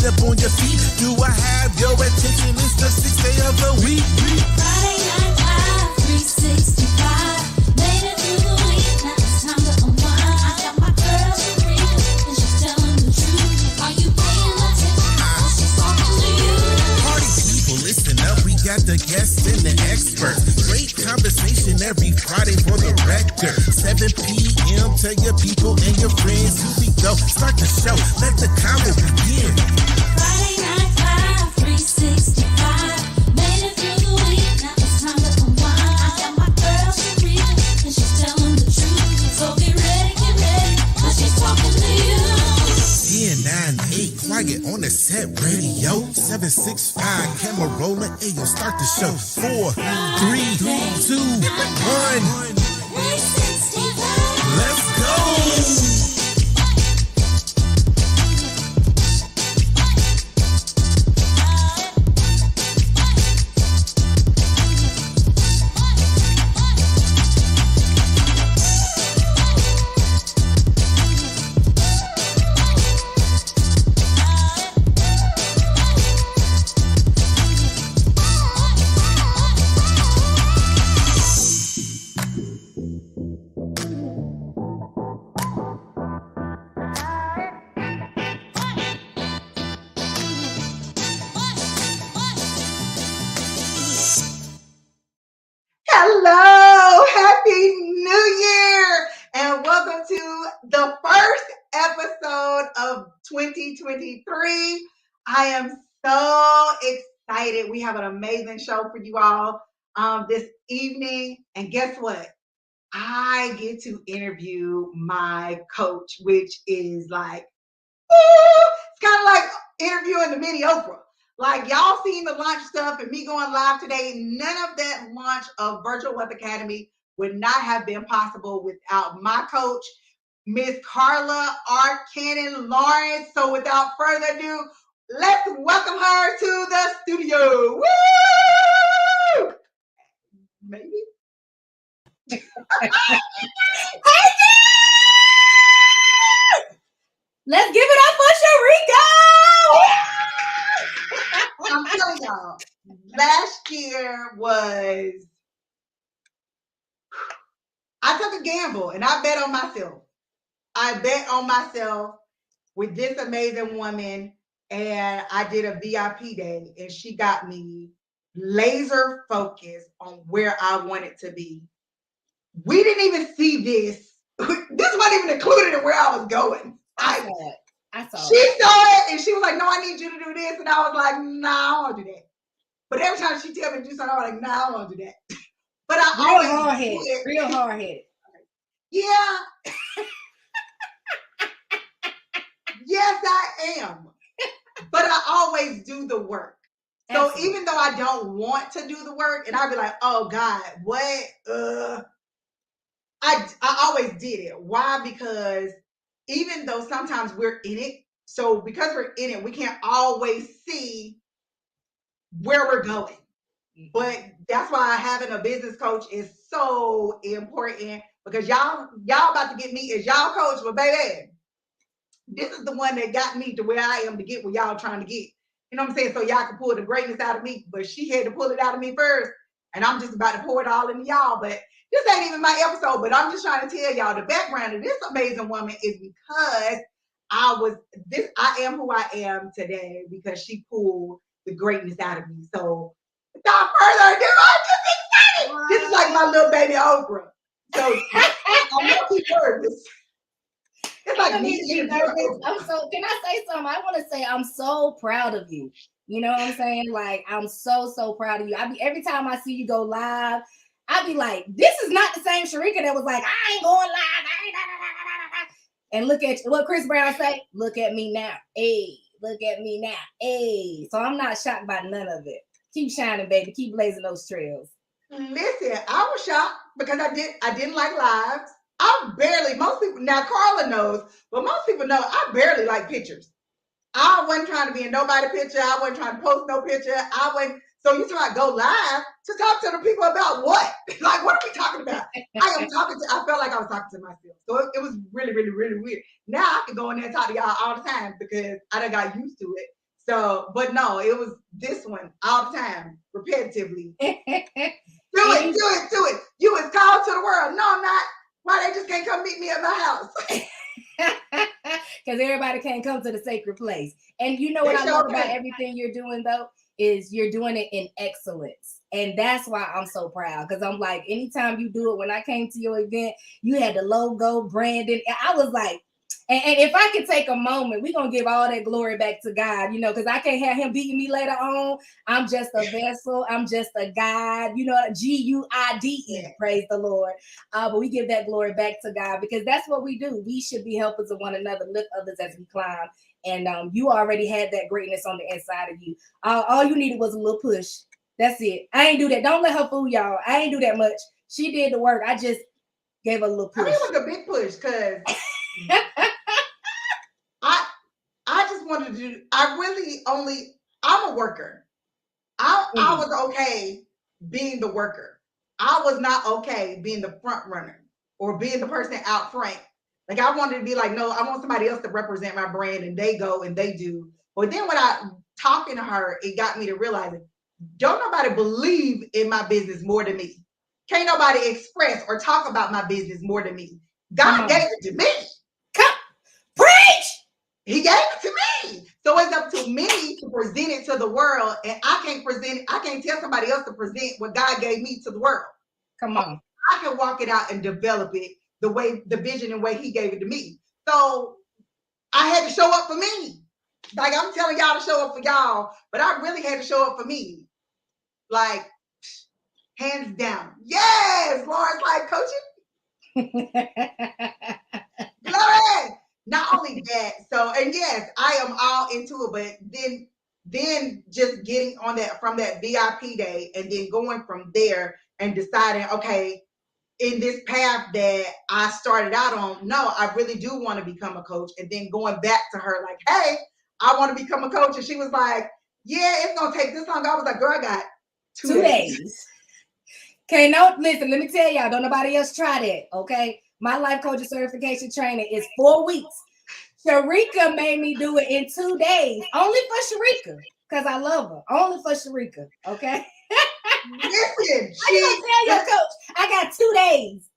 up on your feet. Do I have your attention? It's the 6th day of the week. Friday Night Live, 365. Made it through the week, now it's time to unwind. I got my girl Sharika, and she's telling the truth. Are you paying attention? Oh, she's talking to you. Party people, listen up. We got the guests and the experts. Great conversation every Friday for the record. 7 p.m. Tell your people and your friends. Here we go. Start the show. Let the convo begin. Friday Night Live, 365. Made it through the week, now it's time to unwind. I got my girl Sharika, and she's telling the truth. So get ready, cause she's talking to you. 10, 9, 8, quiet on the set radio. 765, camera rolling. Ayo, start the show. 4, 3, 2, 1. 365. Let's go. Hello, happy new year, and welcome to the first episode of 2023. I am so excited. We have an amazing show for you all this evening, and guess what? I get to interview my coach, which is like, it's kind of like interviewing the mini Oprah. Like y'all seen the launch stuff and me going live today. None of that launch of Virtual Wealth Academy would not have been possible without my coach, Miss Carla R. Cannon Lawrence. So without further ado, let's welcome her to the studio. Woo! Maybe. Let's give it up for Sharika! I'm telling y'all, last year was, I took a gamble and I bet on myself. I bet on myself with this amazing woman, and I did a VIP day, and she got me laser focused on where I wanted to be. We didn't even see this. This wasn't even included in where I was going. I saw She saw it and she was like, no, I need you to do this. And I was like, nah, I don't want to do that. But every time she tell me to do something, I was like, nah, I don't want to do that. But I real hard-headed. Yeah. Yes, I am. But I always do the work. So Absolutely. even though I don't want to do the work, and I'd be like, oh God, what? I always did it. Why? Because even though sometimes we're in it, so because we're in it, we can't always see where we're going. But that's why having a business coach is so important, because y'all about to get me as y'all coach, but baby, this is the one that got me to where I am to get where y'all trying to get. You know what I'm saying? So y'all can pull the greatness out of me, but she had to pull it out of me first, and I'm just about to pour it all into y'all. But this ain't even my episode, but I'm just trying to tell y'all the background of this amazing woman is because I am who I am today because she pulled the greatness out of me. So without further ado, I'm just excited. Wow. This is like my little baby Oprah. So I'm gonna keep nervous. It's like me interviewing Oprah. Can I say something? I want to say I'm so proud of you. You know what I'm saying? Like, I'm so proud of you. Every time I see you go live, I be like, this is not the same Sharika that was like, I ain't going live. And look at what Chris Brown say. Look at me now. Hey, look at me now. Hey. So I'm not shocked by none of it. Keep shining, baby. Keep blazing those trails. Listen, I was shocked because I didn't like lives. Most people, now Carla knows, but most people know I barely like pictures. I wasn't trying to be in nobody's picture. I wasn't trying to post no picture. So you try to go live to talk to the people about what? Like, what are we talking about? I felt like I was talking to myself. So it was really, really, really weird. Now I can go in there and talk to y'all all the time because I done got used to it. So, but no, it was this one all the time, repetitively. Do it, And do it, do it. You was called to the world. No, I'm not. Why they just can't come meet me at my house? because everybody can't come to the sacred place. And you know They what I sure love about can. everything you're doing though is you're doing it in excellence. And that's why I'm so proud. Because I'm like, anytime you do it, when I came to your event, you had the logo, branding. And I was like, and if I can take a moment, we're gonna give all that glory back to God, you know, because I can't have him beating me later on. I'm just a vessel, I'm just a guide, you know, Guide, Yeah. praise the Lord. But we give that glory back to God because that's what we do. We should be helpers of one another, lift others as we climb. And you already had that greatness on the inside of you. All you needed was a little push. That's it. I ain't do that. Don't let her fool y'all. I ain't do that much. She did the work. I just gave her a little I mean, push. it was a big push because I just wanted to do. I really only. I'm a worker. I was okay being the worker. I was not okay being the front runner or being the person out front. Like I wanted to be like, no, I want somebody else to represent my brand, and they go and they do. But then when I talking to her, it got me to realizing, don't nobody believe in my business more than me. Can't nobody express or talk about my business more than me. God gave it to me. Come, preach. He gave it to me. So it's up to me to present it to the world. And I can't present it. I can't tell somebody else to present what God gave me to the world. Come on. I can walk it out and develop it the way, the vision and way he gave it to me. So I had to show up for me. Like I'm telling y'all to show up for y'all, but I really had to show up for me. Like hands down. Yes, Lawrence, like coaching. Glory. Not only that, so and yes, I am all into it, but then just getting on that from that VIP day and then going from there and deciding, okay, in this path that I started out on, no, I really do want to become a coach. And then going back to her, like, hey, I want to become a coach. And she was like, yeah, it's gonna take this long. I was like, girl, I got 2 days. Okay, no, listen, let me tell y'all, don't nobody else try that. Okay. My life coaching certification training is 4 weeks. Sharika made me do it in 2 days, only for Sharika, because I love her. Only for Sharika. Okay. Listen, How you gonna tell your coach I got 2 days?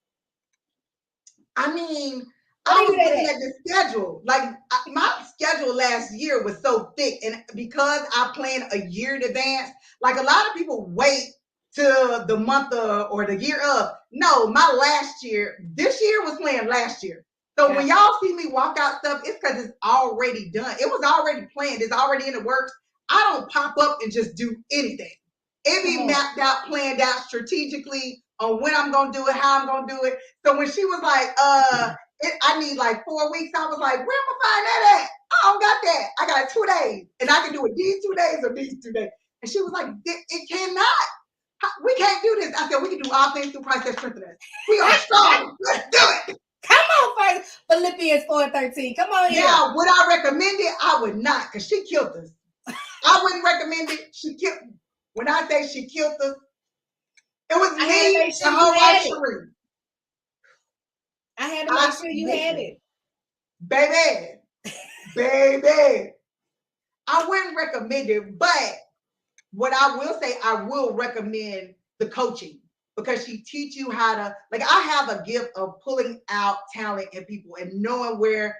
I mean, Where I you was at? looking at the schedule. Like my schedule last year was so thick, and because I plan a year in advance, like a lot of people wait to the month of or the year of. No, my last year, this year was planned last year. So when y'all see me walk out stuff, it's because it's already done. It was already planned. It's already in the works. I don't pop up and just do anything. It be mapped out, planned out strategically on when I'm gonna do it, how I'm gonna do it. So when she was like, I need like 4 weeks, I was like, where am I find that at? I don't got that. I got 2 days, and I can do it these 2 days or these 2 days. And she was like, it cannot. We can't do this. I said, we can do all things through Christ that strengthens us. We are strong. Let's do it. Come on, first Philippians 4:13. Come on here. Now, would I recommend it? I would not, because she killed us. I wouldn't recommend it. She killed. When I say she killed us, it was I had to me make sure and you her had wife it. Sheree. I had to make sure you had Listen, it. baby. I wouldn't recommend it, but what I will say, I will recommend the coaching because she teach you how to, like, I have a gift of pulling out talent in people and knowing where,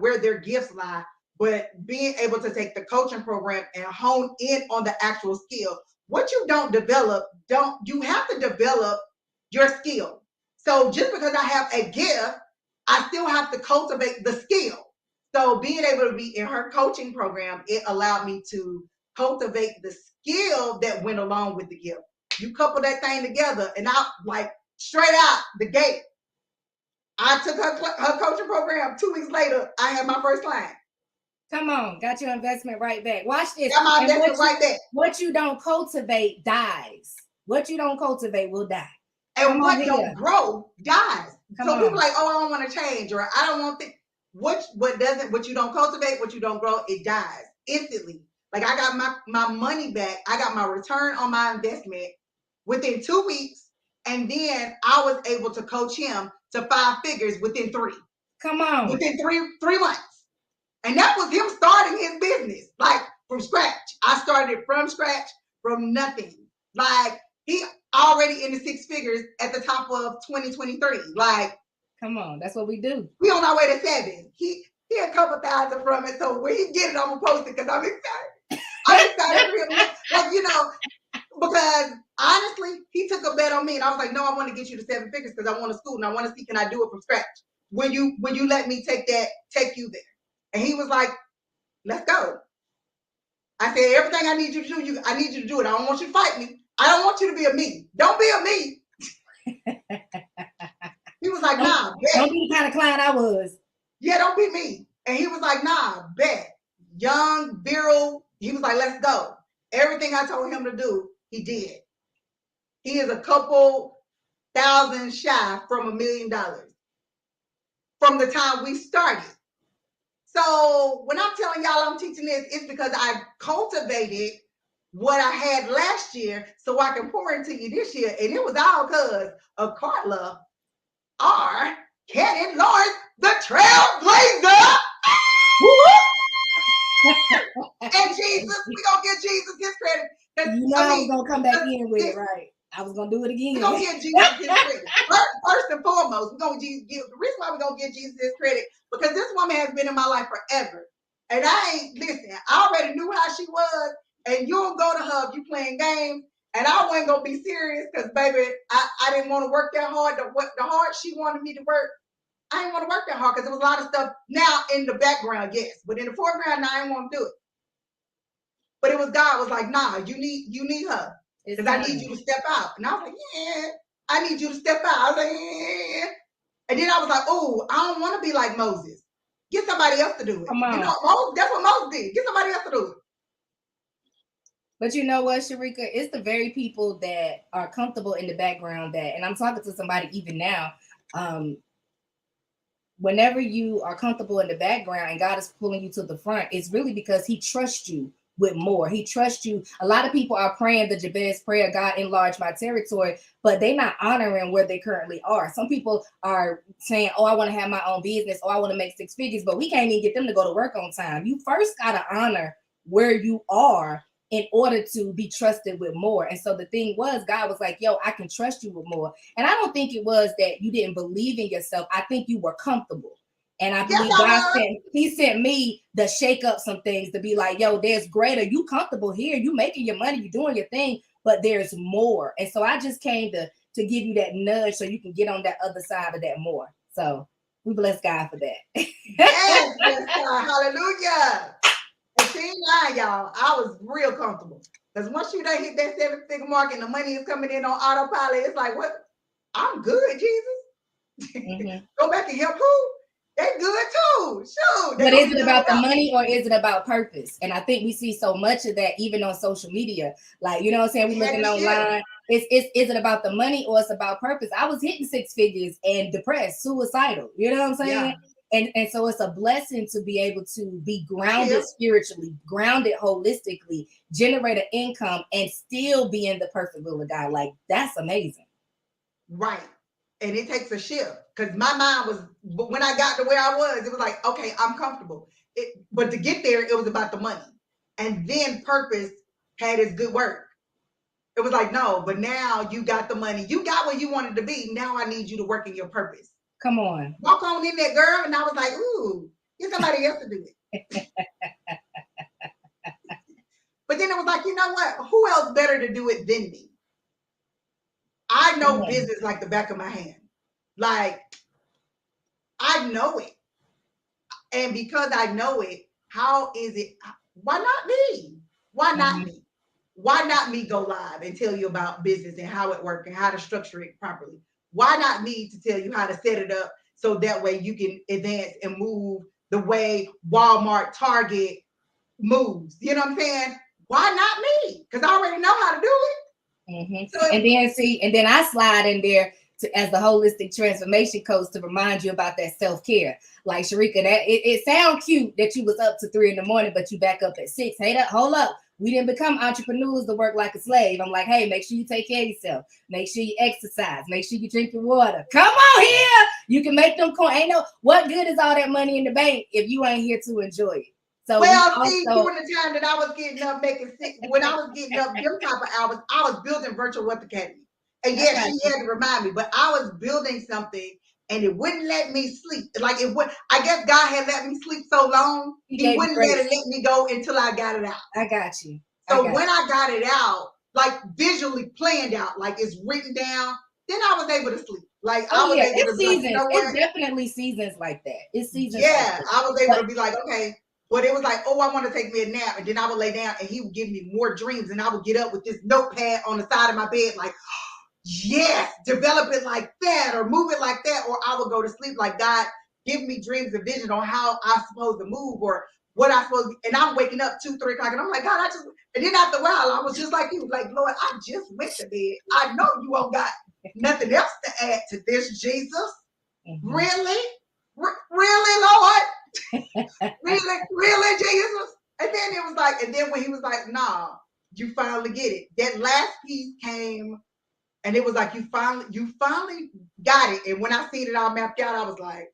where their gifts lie, but being able to take the coaching program and hone in on the actual skill. What you don't develop, you have to develop your skill. So just because I have a gift, I still have to cultivate the skill. So being able to be in her coaching program, it allowed me to cultivate the skill that went along with the gift. You couple that thing together, and I like straight out the gate. I took her coaching program. 2 weeks later, I had my first client. Come on, got your investment right back. Watch this. Got my investment right back. What you don't cultivate dies. What you don't cultivate will die. And what don't grow dies. So people like, oh, I don't want to change, or I don't want to. What you don't cultivate, what you don't grow, it dies instantly. Like I got my money back. I got my return on my investment within 2 weeks. And then I was able to coach him to 5 figures within 3. Come on. Within three months. And that was him starting his business. Like from scratch. I started from scratch, from nothing. Like he already in the six figures at the top of 2023. Like, come on, that's what we do. We on our way to 7. He a couple thousand from it. So when he get it, I'm gonna post it because I'm excited. I'm excited for him. Like, because honestly, he took a bet on me, and I was like, no, I want to get you to 7 figures because I want to school and I want to see can I do it from scratch. When you let me take you there, and he was like, let's go. I said, everything I need you to do, I need you to do it. I don't want you to fight me. I don't want you to be a me. Don't be a me. He was like, nah, bet. Don't be the kind of client I was. Yeah, don't be me. And he was like, nah, bet. Young, virile. He was like, let's go. Everything I told him to do, he did. He is a couple thousand shy from $1 million from the time we started. So when I'm telling y'all I'm teaching this, it's because I cultivated what I had last year so I can pour into you this year. And it was all because of Carla R. Cannon Lawrence, the trailblazer. And Jesus, we gonna give Jesus his credit. You know I was gonna come back in with it, right? I was gonna do it again. We're gonna give Jesus his credit. First and foremost, we're gonna give the reason why we're gonna give Jesus his credit because this woman has been in my life forever. And I already knew how she was, and you don't go to her if you playing games. And I wasn't gonna be serious because baby, I didn't want to work that hard. The hard she wanted me to work, I didn't want to work that hard because there was a lot of stuff now in the background, yes. But in the foreground, now I didn't want to do it. But it was God was like, nah, you need her. Because I need you to step out. And I was like, yeah, I need you to step out. I was like, yeah. And then I was like, oh, I don't want to be like Moses. Get somebody else to do it. Come on. That's what Moses did. Get somebody else to do it. But you know what, Sharika? It's the very people that are comfortable in the background and I'm talking to somebody even now. Whenever you are comfortable in the background and God is pulling you to the front, it's really because he trusts you with more. He trusts you. A lot of people are praying the Jabez prayer, God enlarge my territory, but they're not honoring where they currently are. Some people are saying, oh, I want to have my own business, or I want to make 6 figures, but we can't even get them to go to work on time. You first got to honor where you are in order to be trusted with more. And so the thing was, God was like, yo, I can trust you with more. And I don't think it was that you didn't believe in yourself. I think you were comfortable. And I believe he sent me to shake up some things to be like, yo, there's greater. You comfortable here. You making your money. You doing your thing, but there's more. And so I just came to give you that nudge so you can get on that other side of that more. So we bless God for that. Yes, bless God. Hallelujah. And she ain't lying, y'all. I was real comfortable. Because once you done hit that 7-figure mark and the money is coming in on autopilot, it's like, what? I'm good, Jesus. Mm-hmm. Go back and help who? They good too. Shoot. But is it about the money or is it about purpose? And I think we see so much of that even on social media. Like, you know what I'm saying? We looking online. Is it about the money or it's about purpose? I was hitting 6 figures and depressed, suicidal. You know what I'm saying? Yeah. And so it's a blessing to be able to be grounded spiritually, grounded holistically, generate an income, and still be in the perfect will of God. Like, that's amazing. Right. And it takes a shift because my mind was, when I got to where I was, it was like, okay, I'm comfortable. But to get there, it was about the money. And then purpose had its good work. It was like, no, but now you got the money. You got where you wanted to be. Now I need you to work in your purpose. Come on. Walk on in there, girl. And I was like, ooh, get somebody else to do it. But then it was like, you know what? Who else better to do it than me? I know business like the back of my hand. Like, I know it. And because I know it, how is it? Why not me? Why not me? Why not me go live and tell you about business and how it works and how to structure it properly? Why not me to tell you how to set it up so that way you can advance and move the way Walmart, Target moves? You know what I'm saying? Why not me? Because I already know how to do it. Mm-hmm. So, and then I slide in there as the holistic transformation coach to remind you about that self-care. Like, Sharika, that it sounds cute that you was up to 3 a.m, but you back up at 6. Hey, hold up. We didn't become entrepreneurs to work like a slave. I'm like, hey, make sure you take care of yourself. Make sure you exercise. Make sure you drink your water. Come on here. You can make them coin. Ain't no, what good is all that money in the bank if you ain't here to enjoy it? So Well, we see, also during the time that I was getting up making sick, when I was getting up them type of hours, I was building Virtual Wealth Academy. And I yes, got she you. had to remind me, but I was building something and it wouldn't let me sleep. Like it would, I guess God had let me sleep so long, He he gave you wouldn't let grace. it let me go until I got it out. I got you. I So got when you. I got it out, like visually planned out, like it's written down, then I was able to sleep. Like Oh I was yeah, able to it's be like, you seasons. know It's what? definitely seasons like that. It's seasons like Yeah, that. I was able But to be like, okay. But it was like, oh, I want to take me a nap. And then I would lay down and he would give me more dreams. And I would get up with this notepad on the side of my bed, like, yes, develop it like that or move it like that. Or I would go to sleep like, God, give me dreams and vision on how I'm supposed to move or what I supposed to. And I'm waking up 2, 3 o'clock and I'm like, God, I just, and then after a while, I was just like you, like, Lord, I just went to bed. I know you won't got nothing else to add to this, Jesus. Really? Really, Lord? Really, Jesus? And then it was like, and then when he was like, nah, you finally get it. That last piece came and it was like you finally got it. And when I seen it all mapped out, I was like,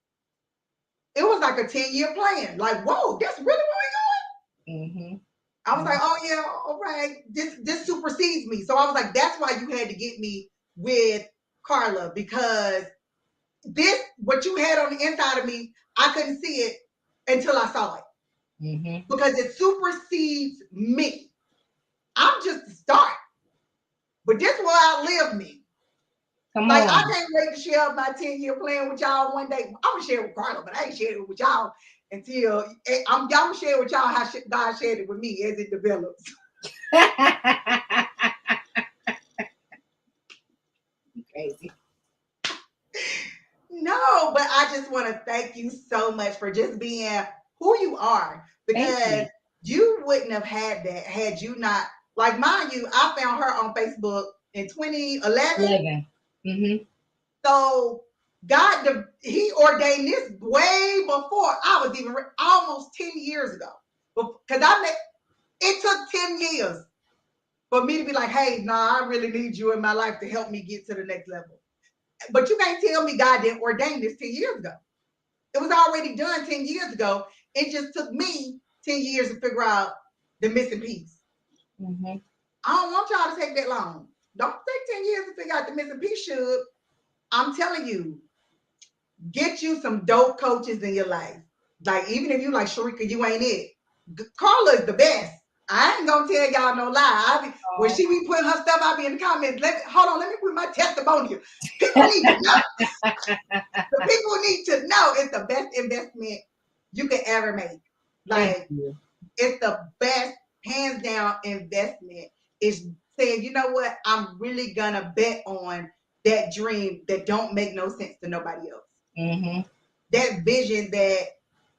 it was like a 10-year plan. Like, whoa, that's really what we're doing. Mm-hmm. I was like, oh yeah, all right. This supersedes me. So I was like, that's why you had to get me with Carla, because this what you had on the inside of me, I couldn't see it until I saw it. Because it supersedes me. I'm just the start. But this will outlive me. Come Like, I on. can't wait to share my 10-year plan with y'all one day. I'm going to share it with Carla, but I ain't sharing it with y'all until I'm going to share with y'all how God shared it with me as it develops. Crazy. No, but I just want to thank you so much for just being who you are, because you wouldn't have had that had you not, like, mind you, I found her on Facebook in 2011. 11. So God, He ordained this way before I was even almost 10 years ago. Because it took 10 years for me to be like, hey, nah, I really need you in my life to help me get to the next level. But you can't tell me God didn't ordain this 10 years ago. It was already done 10 years ago. It just took me 10 years to figure out the missing piece. I don't want y'all to take that long. Don't take 10 years to figure out the missing piece, should. I'm telling you, get you some dope coaches in your life. Like, even if you like Sharika, you ain't it. Carla is the best. I ain't gonna tell y'all no lie. When she be putting her stuff, I be in the comments. Hold on, let me put my testimonial. People need to know. The people need to know it's the best investment you could ever make. Like, it's the best, hands down investment. Is saying, you know what, I'm really gonna bet on that dream that don't make no sense to nobody else. That vision that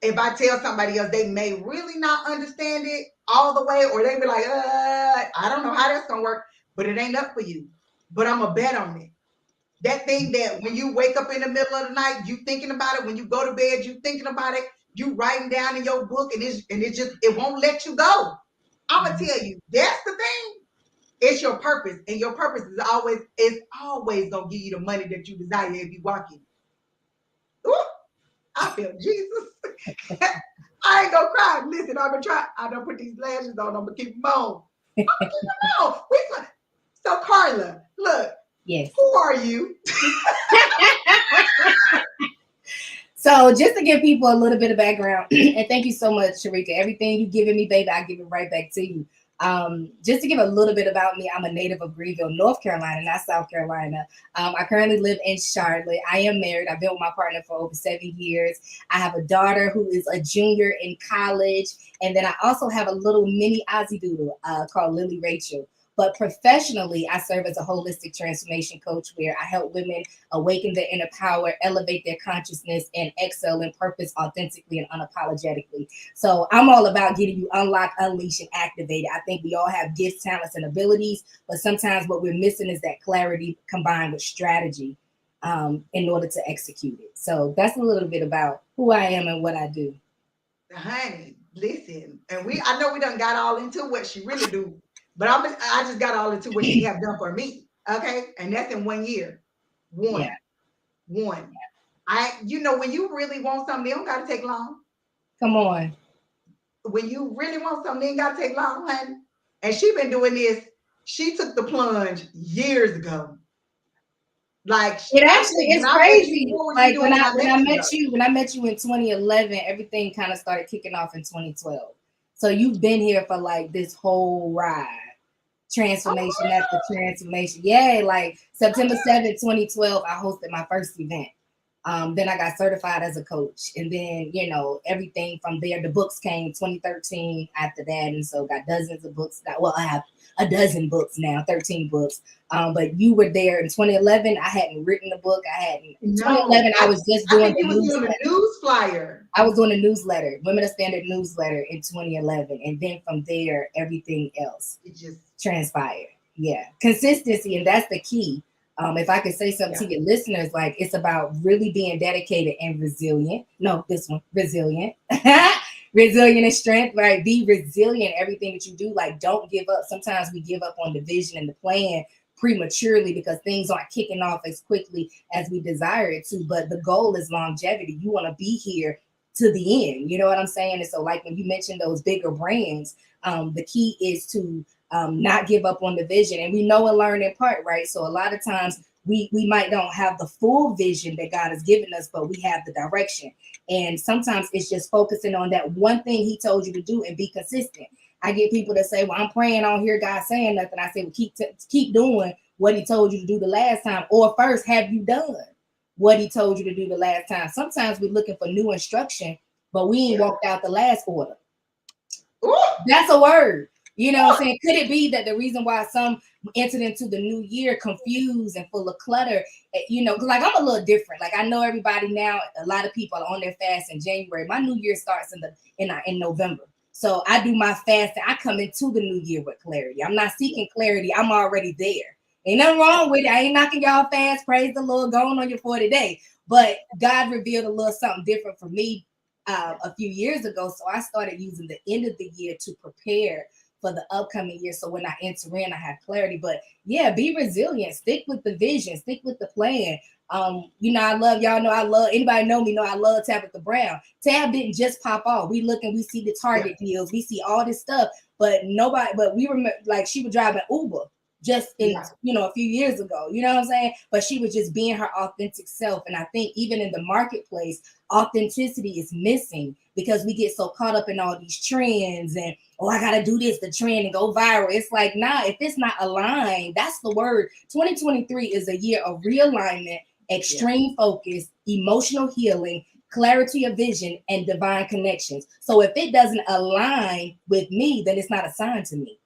if I tell somebody else, they may really not understand it all the way, or they be like, I don't know how that's gonna work, but it ain't up for you. But I'm gonna bet on it. That thing that when you wake up in the middle of the night, you thinking about it. When you go to bed, you thinking about it. You writing down in your book, and it won't let you go. I'm gonna tell you, that's the thing. It's your purpose, and your purpose is always gonna give you the money that you desire if you walk in. Ooh, I feel Jesus. I ain't gonna cry. Listen, I'm gonna try. I don't put these lashes on. I'm gonna keep them on. I'm gonna keep them on. So Carla, look. Yes. Who are you? So just to give people a little bit of background, and thank you so much, Sharika. Everything you've given me, baby, I give it right back to you. Just to give a little bit about me, I'm a native of Greenville, North Carolina, not South Carolina. I currently live in Charlotte. I am married. I've been with my partner for over 7 years. I have a daughter who is a junior in college. And then I also have a little mini Aussie Doodle called Lily Rachel. But professionally, I serve as a holistic transformation coach where I help women awaken their inner power, elevate their consciousness, and excel in purpose authentically and unapologetically. So I'm all about getting you unlocked, unleashed, and activated. I think we all have gifts, talents, and abilities, but sometimes what we're missing is that clarity combined with strategy in order to execute it. So that's a little bit about who I am and what I do. Honey, listen, and I know we done got all into what she really do, but I just got all into what she have done for me. Okay, and that's in 1 year. One. When you really want something, it don't gotta take long. Come on. when you really want something, ain't gotta take long, honey. And she been doing this. She took the plunge years ago. Like It I actually think when is I met you, crazy. what were you Like doing when I when met I you met though? you, when I met you in 2011, everything kind of started kicking off in 2012. So you've been here for like this whole ride. Oh, Transformation after transformation. Yeah, like September 7th, 2012, I hosted my first event. Then I got certified as a coach. And then, everything from there, the books came 2013 after that. And so got dozens of books. Well, I have a dozen books now, 13 books. But you were there in 2011. I hadn't written a book. In no, 2011, I was just I doing think the you was doing newsletter. a news flyer. I was doing a newsletter, Women of Standard newsletter in 2011. And then from there, everything else It just transpired. Yeah. Consistency. And that's the key. If I could say something to your listeners, like it's about really being dedicated and resilient. No, this one, resilient. Resilient and strength, right? Be resilient, everything that you do. Like, don't give up. Sometimes we give up on the vision and the plan prematurely because things aren't kicking off as quickly as we desire it to. But the goal is longevity. You want to be here to the end. You know what I'm saying? And so, like when you mentioned those bigger brands, the key is to not give up on the vision. And we know and learn in part, right? So a lot of times we might don't have the full vision that God has given us, but we have the direction. And sometimes it's just focusing on that one thing he told you to do and be consistent. I get people that say, well, I'm praying on here, God saying nothing. I say, well, keep doing what he told you to do the last time. Or first, have you done what he told you to do the last time? Sometimes we're looking for new instruction, but we ain't walked out the last order. Ooh. That's a word. You know what I'm saying? Could it be that the reason why some entered into the new year confused and full of clutter, because like I'm a little different. Like I know everybody now, a lot of people are on their fast in January. My new year starts in November. So I do my fast and I come into the new year with clarity. I'm not seeking clarity. I'm already there. Ain't nothing wrong with it. I ain't knocking y'all fast. Praise the Lord, going on your 40 day. But God revealed a little something different for me a few years ago. So I started using the end of the year to prepare for the upcoming year. So when I enter in, I have clarity. But yeah, be resilient. Stick with the vision. Stick with the plan. I love y'all know I love anybody know me know I love Tabitha Brown. Tab didn't just pop off. We see the Target deals, we see all this stuff, but we remember like she would drive an Uber just in a few years ago, you know what I'm saying? But she was just being her authentic self. And I think even in the marketplace, authenticity is missing because we get so caught up in all these trends and I gotta do this, the trend and go viral. It's like, nah, if it's not aligned, that's the word. 2023 is a year of realignment, extreme focus, emotional healing, clarity of vision, and divine connections. So if it doesn't align with me, then it's not a sign to me.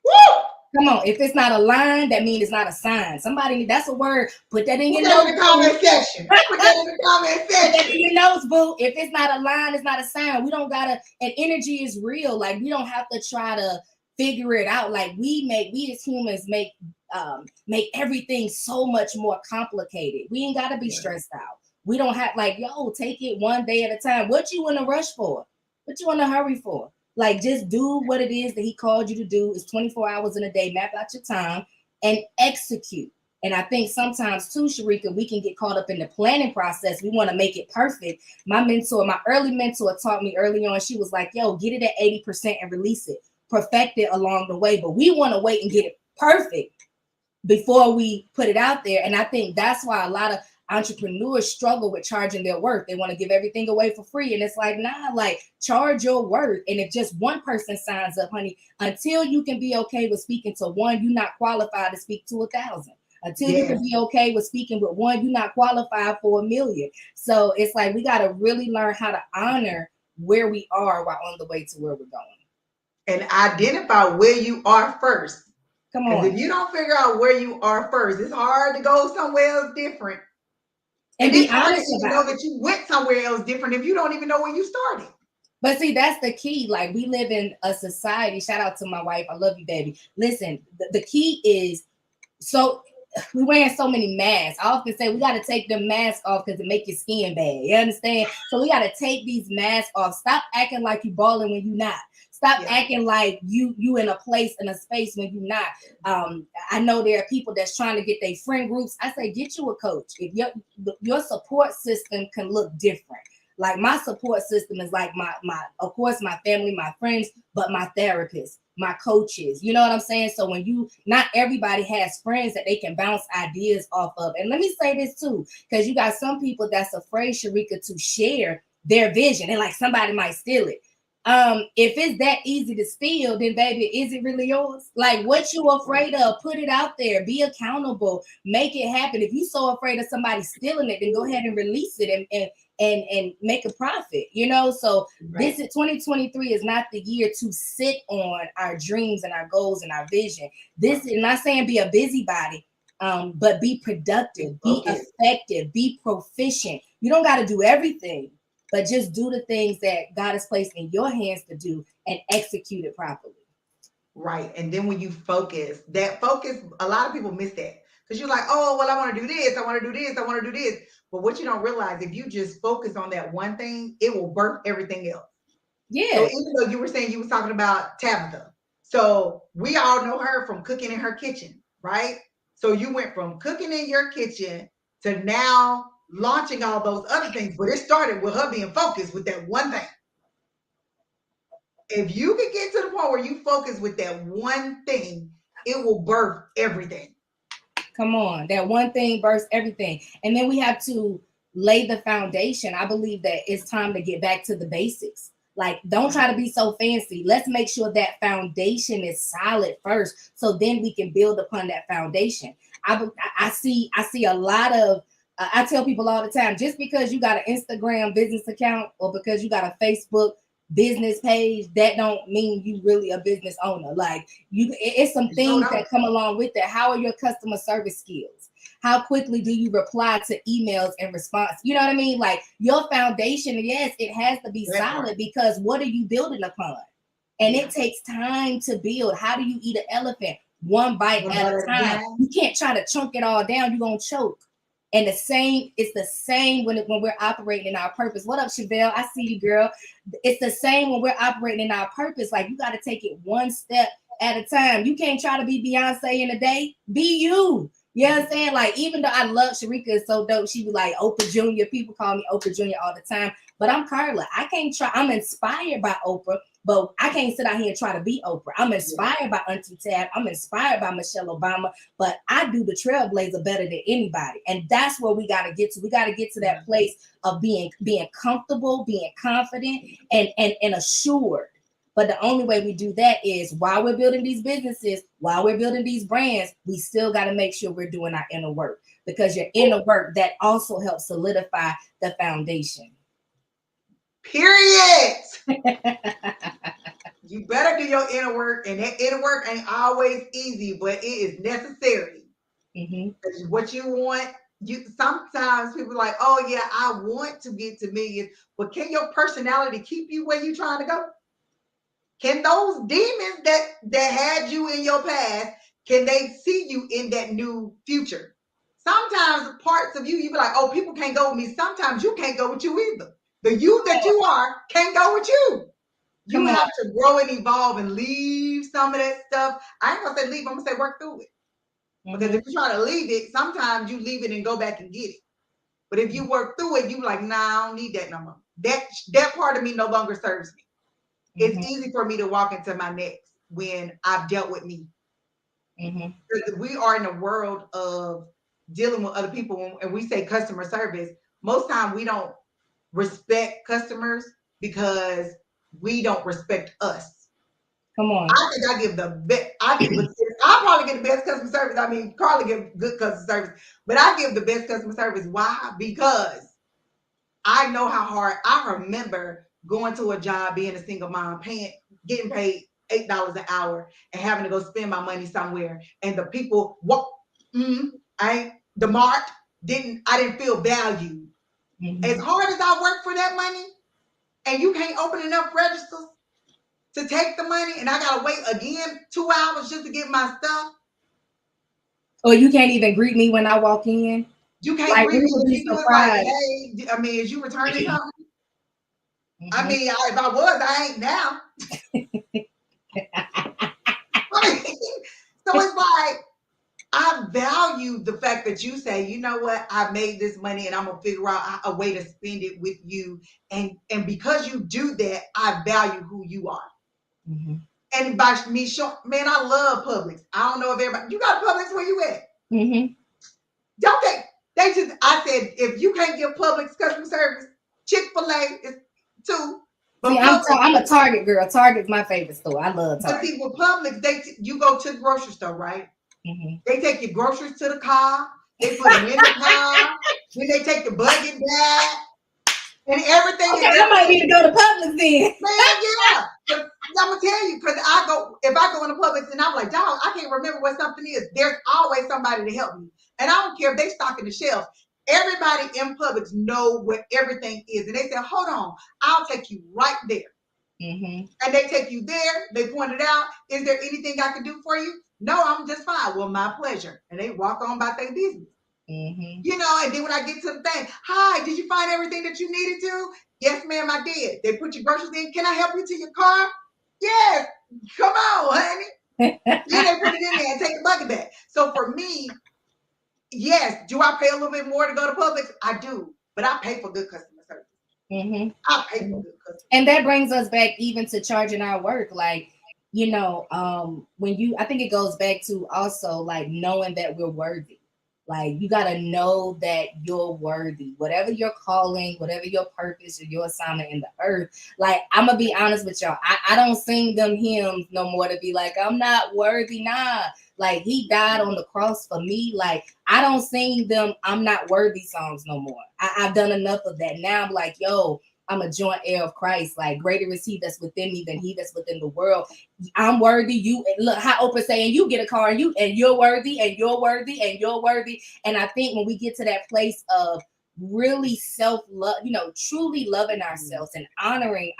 Woo! Come on, if it's not a line, that means it's not a sign. Somebody, that's a word. Put that in your notes. In the comment section. Put that in the comment section. Put that in your notes, boo. If it's not a line, it's not a sign. We don't gotta, and energy is real. Like we don't have to try to figure it out. Like we as humans make everything so much more complicated. We ain't gotta be stressed out. We don't have take it one day at a time. What you in a rush for? What you in a hurry for? Like, just do what it is that he called you to do. It's 24 hours in a day. Map out your time and execute. And I think sometimes too, Sharika, we can get caught up in the planning process. We want to make it perfect. My early mentor taught me early on, she was like, yo, get it at 80% and release it. Perfect it along the way. But we want to wait and get it perfect before we put it out there. And I think that's why a lot of entrepreneurs struggle with charging their worth. They want to give everything away for free. And it's like, nah, like charge your worth. And if just one person signs up, honey, until you can be okay with speaking to one, you're not qualified to speak to 1,000. Until you can be okay with speaking with one, you're not qualified for 1,000,000. So it's like, we got to really learn how to honor where we are while on the way to where we're going. And identify where you are first. Come on. If you don't figure out where you are first, it's hard to go somewhere else different. And it's hard to know that you went somewhere else different if you don't even know where you started. But see, that's the key. Like, we live in a society. Shout out to my wife. I love you, baby. Listen, the key is, so we wearing so many masks. I often say we got to take the mask off because it make your skin bad. You understand? So we got to take these masks off. Stop acting like you balling when you're not. Stop acting like you in a place, in a space when you're not. I know there are people that's trying to get their friend groups. I say, get you a coach. If your support system can look different. Like my support system is like my of course my family, my friends, but my therapist, my coaches. You know what I'm saying? So when not everybody has friends that they can bounce ideas off of. And let me say this too, because you got some people that's afraid, Sharika, to share their vision and like somebody might steal it. If it's that easy to steal, then baby, is it really yours? Like what you afraid of, put it out there, be accountable, make it happen. If you're so afraid of somebody stealing it, then go ahead and release it and make a profit, you know. So this is 2023 is not the year to sit on our dreams and our goals and our vision. This is not saying be a busybody, but be productive, be effective, be proficient. You don't got to do everything, but just do the things that God has placed in your hands to do and execute it properly. Right. And then when you focus, a lot of people miss that. Because you're like, oh, well, I want to do this, I want to do this, I want to do this. But what you don't realize, if you just focus on that one thing, it will birth everything else. Yeah. So even though you were saying you was talking about Tabitha, so we all know her from cooking in her kitchen, right? So you went from cooking in your kitchen to now launching all those other things, but it started with her being focused with that one thing. If you can get to the point where you focus with that one thing, it will birth everything. Come on, that one thing births everything. And then we have to lay the foundation. I believe that it's time to get back to the basics. Like, don't try to be so fancy. Let's make sure that foundation is solid first, so then we can build upon that foundation. I see a lot of. I tell people all the time, just because you got an Instagram business account or because you got a Facebook business page, that don't mean you really a business owner. Like it's some things that come along with it. How are your customer service skills? How quickly do you reply to emails and response? You know what I mean? Like your foundation, yes, it has to be solid, because what are you building upon? And it takes time to build. How do you eat an elephant? One bite at a time. You can't try to chunk it all down. You're gonna choke. And it's the same when we're operating in our purpose. What up, Chevelle? I see you, girl. It's the same when we're operating in our purpose. Like, you got to take it one step at a time. You can't try to be Beyonce in a day. Be you. You know what I'm saying? Like, even though I love Sharika is so dope, she be like Oprah Jr. People call me Oprah Jr. all the time. But I'm Carla. I can't try. I'm inspired by Oprah, but I can't sit out here and try to be Oprah. I'm inspired by Auntie Tab. I'm inspired by Michelle Obama, but I do the trailblazer better than anybody. And that's where we got to get to. We got to get to that place of being comfortable, being confident, and assured. But the only way we do that is while we're building these businesses, while we're building these brands, we still got to make sure we're doing our inner work, because your inner work, that also helps solidify the foundation. Period. You better do your inner work, and that inner work ain't always easy, but it is necessary. Mm-hmm. What you want, sometimes people are like, oh yeah, I want to get to millions, but can your personality keep you where you're trying to go? Can those demons that had you in your past, can they see you in that new future? Sometimes parts of you be like, oh, people can't go with me. Sometimes you can't go with you either. The you that you are can't go with you. You have to grow and evolve and leave some of that stuff. I ain't gonna say leave, I'm gonna say work through it. Because if you try to leave it, sometimes you leave it and go back and get it. But if you work through it, you like, nah, I don't need that no more. That part of me no longer serves me. It's easy for me to walk into my next when I've dealt with me. Because we are in a world of dealing with other people, and we say customer service. Most time we don't respect customers because we don't respect us. Come on. I think I give the best. I probably get the best customer service. I mean, Carla give good customer service, but I give the best customer service. Why? Because I know how hard. I remember going to a job, being a single mom, getting paid $8 an hour, and having to go spend my money somewhere. And the people, I didn't feel valued. As hard as I work for that money, and you can't open enough registers to take the money, and I gotta wait again 2 hours just to get my stuff. Or you can't even greet me when I walk in. You can't greet me. You like, hey, I mean, is you returning something? I mean, if I was, I ain't now. So it's like, I value the fact that you say, you know what, I made this money and I'm gonna figure out a way to spend it with you. And because you do that, I value who you are. Mm-hmm. And by me showing, man, I love Publix. I don't know if everybody, you got Publix where you at? Mm-hmm. Don't they just, I said, if you can't give Publix customer service, Chick-fil-A is too. See, But Publix, I'm a Target girl. Target's my favorite store. I love but Target. see, with Publix, you go to the grocery store, right? Mm-hmm. They take your groceries to the car. They put them in the car. Then they take the bucket back. And everything Okay, is I there. might need to go to Publix then. Man, yeah. But I'm gonna tell you, because if I go into Publix and I'm like, dog, I can't remember what something is. There's always somebody to help me. And I don't care if they stocking the shelves. Everybody in Publix know what everything is. And they say, hold on, I'll take you right there. Mm-hmm. And they take you there, they point it out. Is there anything I can do for you? No, I'm just fine. Well, my pleasure. And they walk on about their business. Mm-hmm. You know, and then when I get to the thing, hi, did you find everything that you needed to? Yes, ma'am, I did. They put your groceries in. Can I help you to your car? Yes. Come on, honey. Then they put it in there and take the bucket back. So for me, yes, do I pay a little bit more to go to Publix? I do. But I pay for good customer service. Mm-hmm. I pay for good customer service. And that brings us back even to charging our work. Like, you know, I think it goes back to also like knowing that we're worthy. Like, you got to know that you're worthy, whatever your calling, whatever your purpose or your assignment in the earth. Like, I'm going to be honest with y'all. I don't sing them hymns no more to be like, I'm not worthy. Nah, like, he died on the cross for me. Like, I don't sing them I'm not worthy songs no more. I've done enough of that. Now I'm like, yo, I'm a joint heir of Christ. Like, greater is he that's within me than he that's within the world. I'm worthy. You look how Oprah saying you get a car and you're worthy and you're worthy and you're worthy. And I think when we get to that place of really self-love, you know, truly loving ourselves and honoring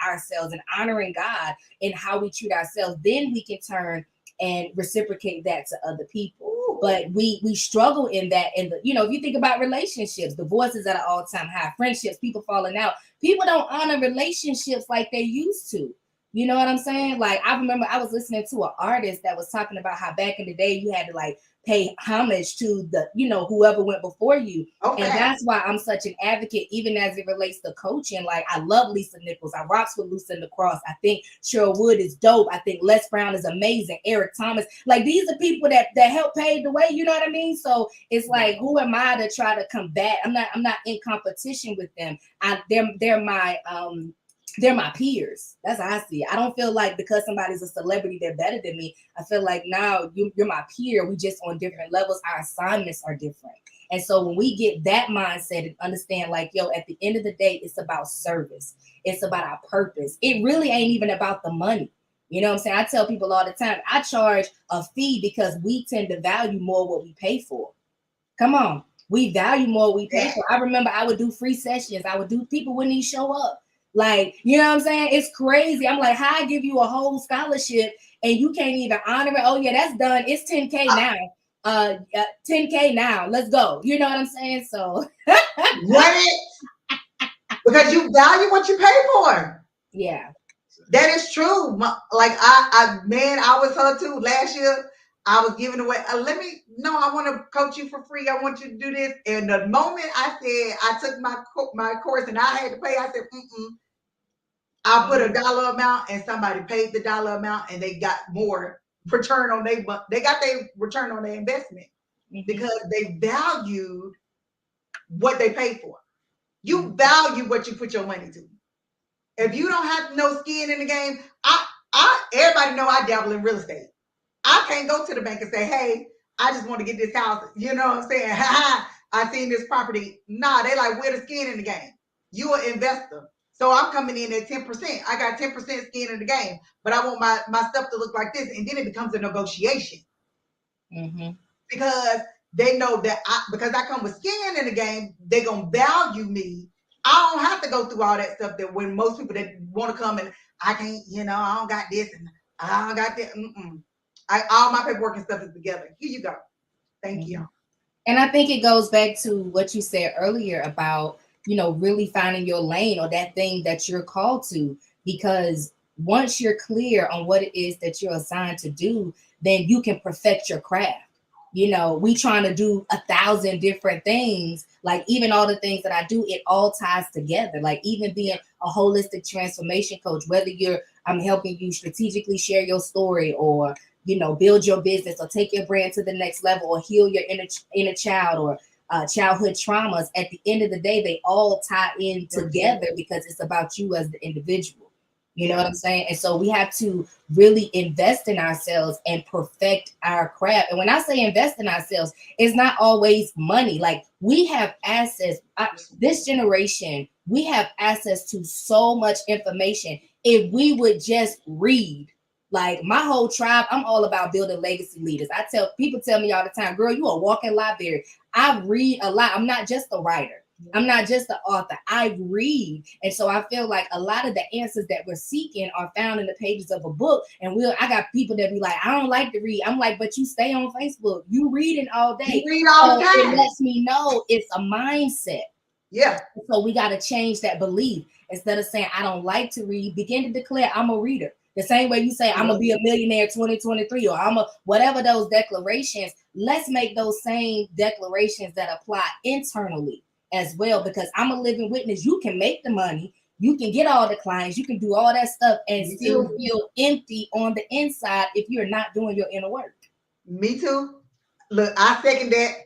God in how we treat ourselves, then we can turn and reciprocate that to other people. But we struggle in that. And you know, if you think about relationships, divorces at an all-time high, friendships, people falling out, people don't honor relationships like they used to. You know what I'm saying? Like, I remember I was listening to an artist that was talking about how back in the day you had to like pay homage to the, you know, whoever went before you. Okay. And that's why I'm such an advocate, even as it relates to coaching. Like, I love Lisa Nichols. I rocks with Lucinda Cross. I think Cheryl Wood is dope. I think Les Brown is amazing. Eric Thomas. Like, these are people that help pave the way. You know what I mean? So it's like, who am I to try to combat? I'm not in competition with them. They're my peers. That's how I see it. I don't feel like because somebody's a celebrity, they're better than me. I feel like now you're my peer. We just on different levels. Our assignments are different. And so when we get that mindset and understand like, yo, at the end of the day, it's about service. It's about our purpose. It really ain't even about the money. You know what I'm saying? I tell people all the time, I charge a fee because we tend to value more what we pay for. Come on. We value more what we pay for. I remember I would do free sessions. People wouldn't even show up. Like, you know what I'm saying? It's crazy. I'm like, how I give you a whole scholarship and you can't even honor it? Oh, yeah, that's done. It's 10K now. 10K now. Let's go. You know what I'm saying? So run it because you value what you pay for. Yeah. That is true. Like I was her too. Last year, I was giving away. I want to coach you for free. I want you to do this. And the moment I said I took my course and I had to pay, I said, I put a dollar amount and somebody paid the dollar amount and they got more return on their return on their investment because they valued what they paid for. You value what you put your money to. If you don't have no skin in the game, everybody know I dabble in real estate. I can't go to the bank and say, hey, I just want to get this house. You know what I'm saying? I seen this property. Nah, they like, where the skin in the game? You an investor. So I'm coming in at 10%. I got 10% skin in the game, but I want my stuff to look like this. And then it becomes a negotiation. Because they know that because I come with skin in the game, they're going to value me. I don't have to go through all that stuff that when most people that want to come and I can't, I don't got this and I don't got that. All my paperwork and stuff is together. Here you go. Thank you. And I think it goes back to what you said earlier about, really finding your lane or that thing that you're called to, because once you're clear on what it is that you're assigned to do, then you can perfect your craft. we trying to do 1,000 different things. Like even all the things that I do, it all ties together. Like even being a holistic transformation coach, whether I'm helping you strategically share your story, or build your business, or take your brand to the next level, or heal your inner child, or childhood traumas. At the end of the day, they all tie in together because it's about you as the individual. You know what I'm saying? And so we have to really invest in ourselves and perfect our craft. And when I say invest in ourselves, it's not always money. Like we have access, this generation, we have access to so much information. If we would just read, like my whole tribe, I'm all about building legacy leaders. People tell me all the time, girl, you a walking library. I read a lot. I'm not just a writer. I'm not just the author. I read. And so I feel like a lot of the answers that we're seeking are found in the pages of a book. And I got people that be like, I don't like to read. I'm like, but you stay on Facebook. You reading all day. You read all the time. It lets me know it's a mindset. Yeah. So we got to change that belief. Instead of saying, I don't like to read, begin to declare, I'm a reader. The same way you say, I'm going to be a millionaire 2023, or whatever those declarations, let's make those same declarations that apply internally as well, because I'm a living witness. You can make the money, you can get all the clients, you can do all that stuff and still feel empty on the inside if you're not doing your inner work. Me too. Look, I second that.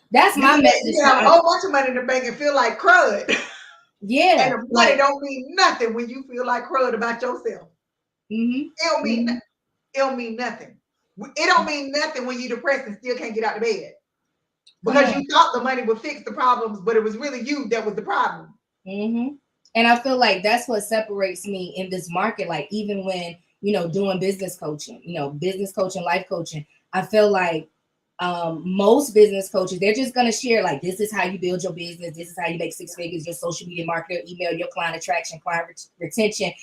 That's my message. You have a whole bunch of money in the bank and feel like crud. Yeah. And the money don't mean nothing when you feel like crud about yourself. It don't mean nothing. It don't mean nothing. It don't mean nothing when you're depressed and still can't get out of bed. Because you thought the money would fix the problems, but it was really you that was the problem. And I feel like that's what separates me in this market. Like even when, doing business coaching, business coaching, life coaching, I feel like most business coaches, they're just going to share like, this is how you build your business. This is how you make 6 figures, your social media marketer, email, your client attraction, client retention.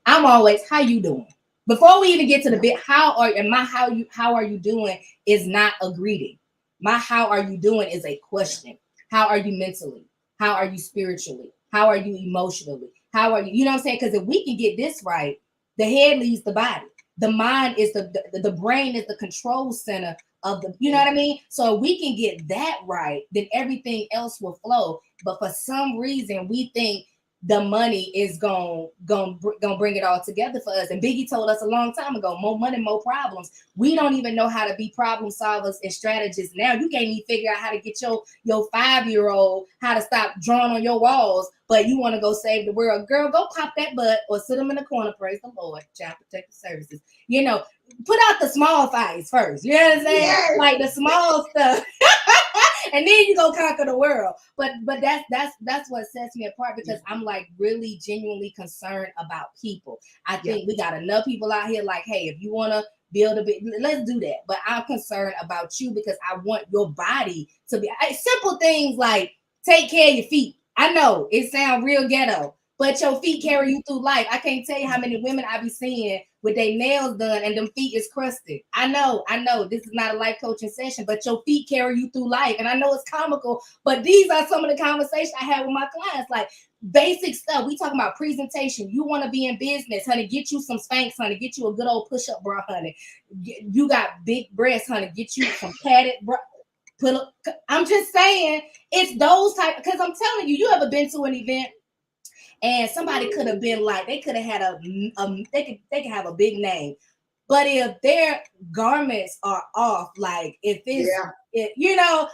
I'm always, how you doing? Before we even get to the bit, how are you doing is not a greeting. My how are you doing is a question. How are you mentally? How are you spiritually? How are you emotionally? How are you? You know what I'm saying? Because if we can get this right, the head leads the body. The mind is the brain is the control center of the, you know what I mean? So if we can get that right, then everything else will flow. But for some reason, we think the money is gonna bring it all together for us. And Biggie told us a long time ago, more money, more problems. We don't even know how to be problem solvers and strategists now. You can't even figure out how to get your 5-year-old how to stop drawing on your walls, but you want to go save the world. Girl, go pop that butt or sit them in the corner, praise the Lord, Child Protective Services. Put out the small fights first. You know what I'm saying? Yes. Like the small stuff. And then you go conquer the world. But that's what sets me apart, because I'm like really genuinely concerned about people. I think we got enough people out here like, hey, if you want to build a bit, let's do that. But I'm concerned about you because I want your body to be simple things like take care of your feet. I know it sounds real ghetto, but your feet carry you through life. I can't tell you how many women I be seeing with their nails done and them feet is crusted. I know this is not a life coaching session, but your feet carry you through life. And I know it's comical, but these are some of the conversations I have with my clients, like basic stuff. We talking about presentation. You want to be in business, honey, get you some Spanx, honey, get you a good old push-up bra, honey. You got big breasts, honey, get you some padded bra. I'm just saying it's those type, because I'm telling you, you ever been to an event and somebody could have been like, they could have had they could have a big name, but if their garments are off, like if it's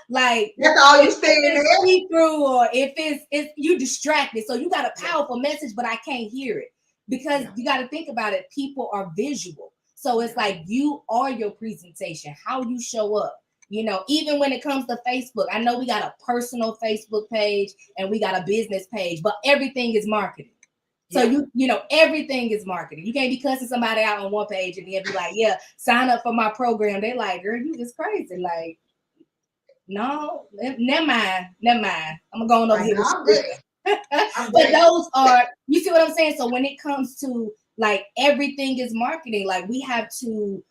like that's all you saying see through, or if it's you distracted, so you got a powerful message, but I can't hear it, because you got to think about it. People are visual, so it's like you are your presentation, how you show up. Even when it comes to Facebook, I know we got a personal Facebook page and we got a business page, but everything is marketing. So everything is marketing. You can't be cussing somebody out on one page and then be like, yeah, sign up for my program. They're like, girl, you just crazy. Like, no, never mind. I'm going over here. But those are, you see what I'm saying? So when it comes to like everything is marketing, like we have to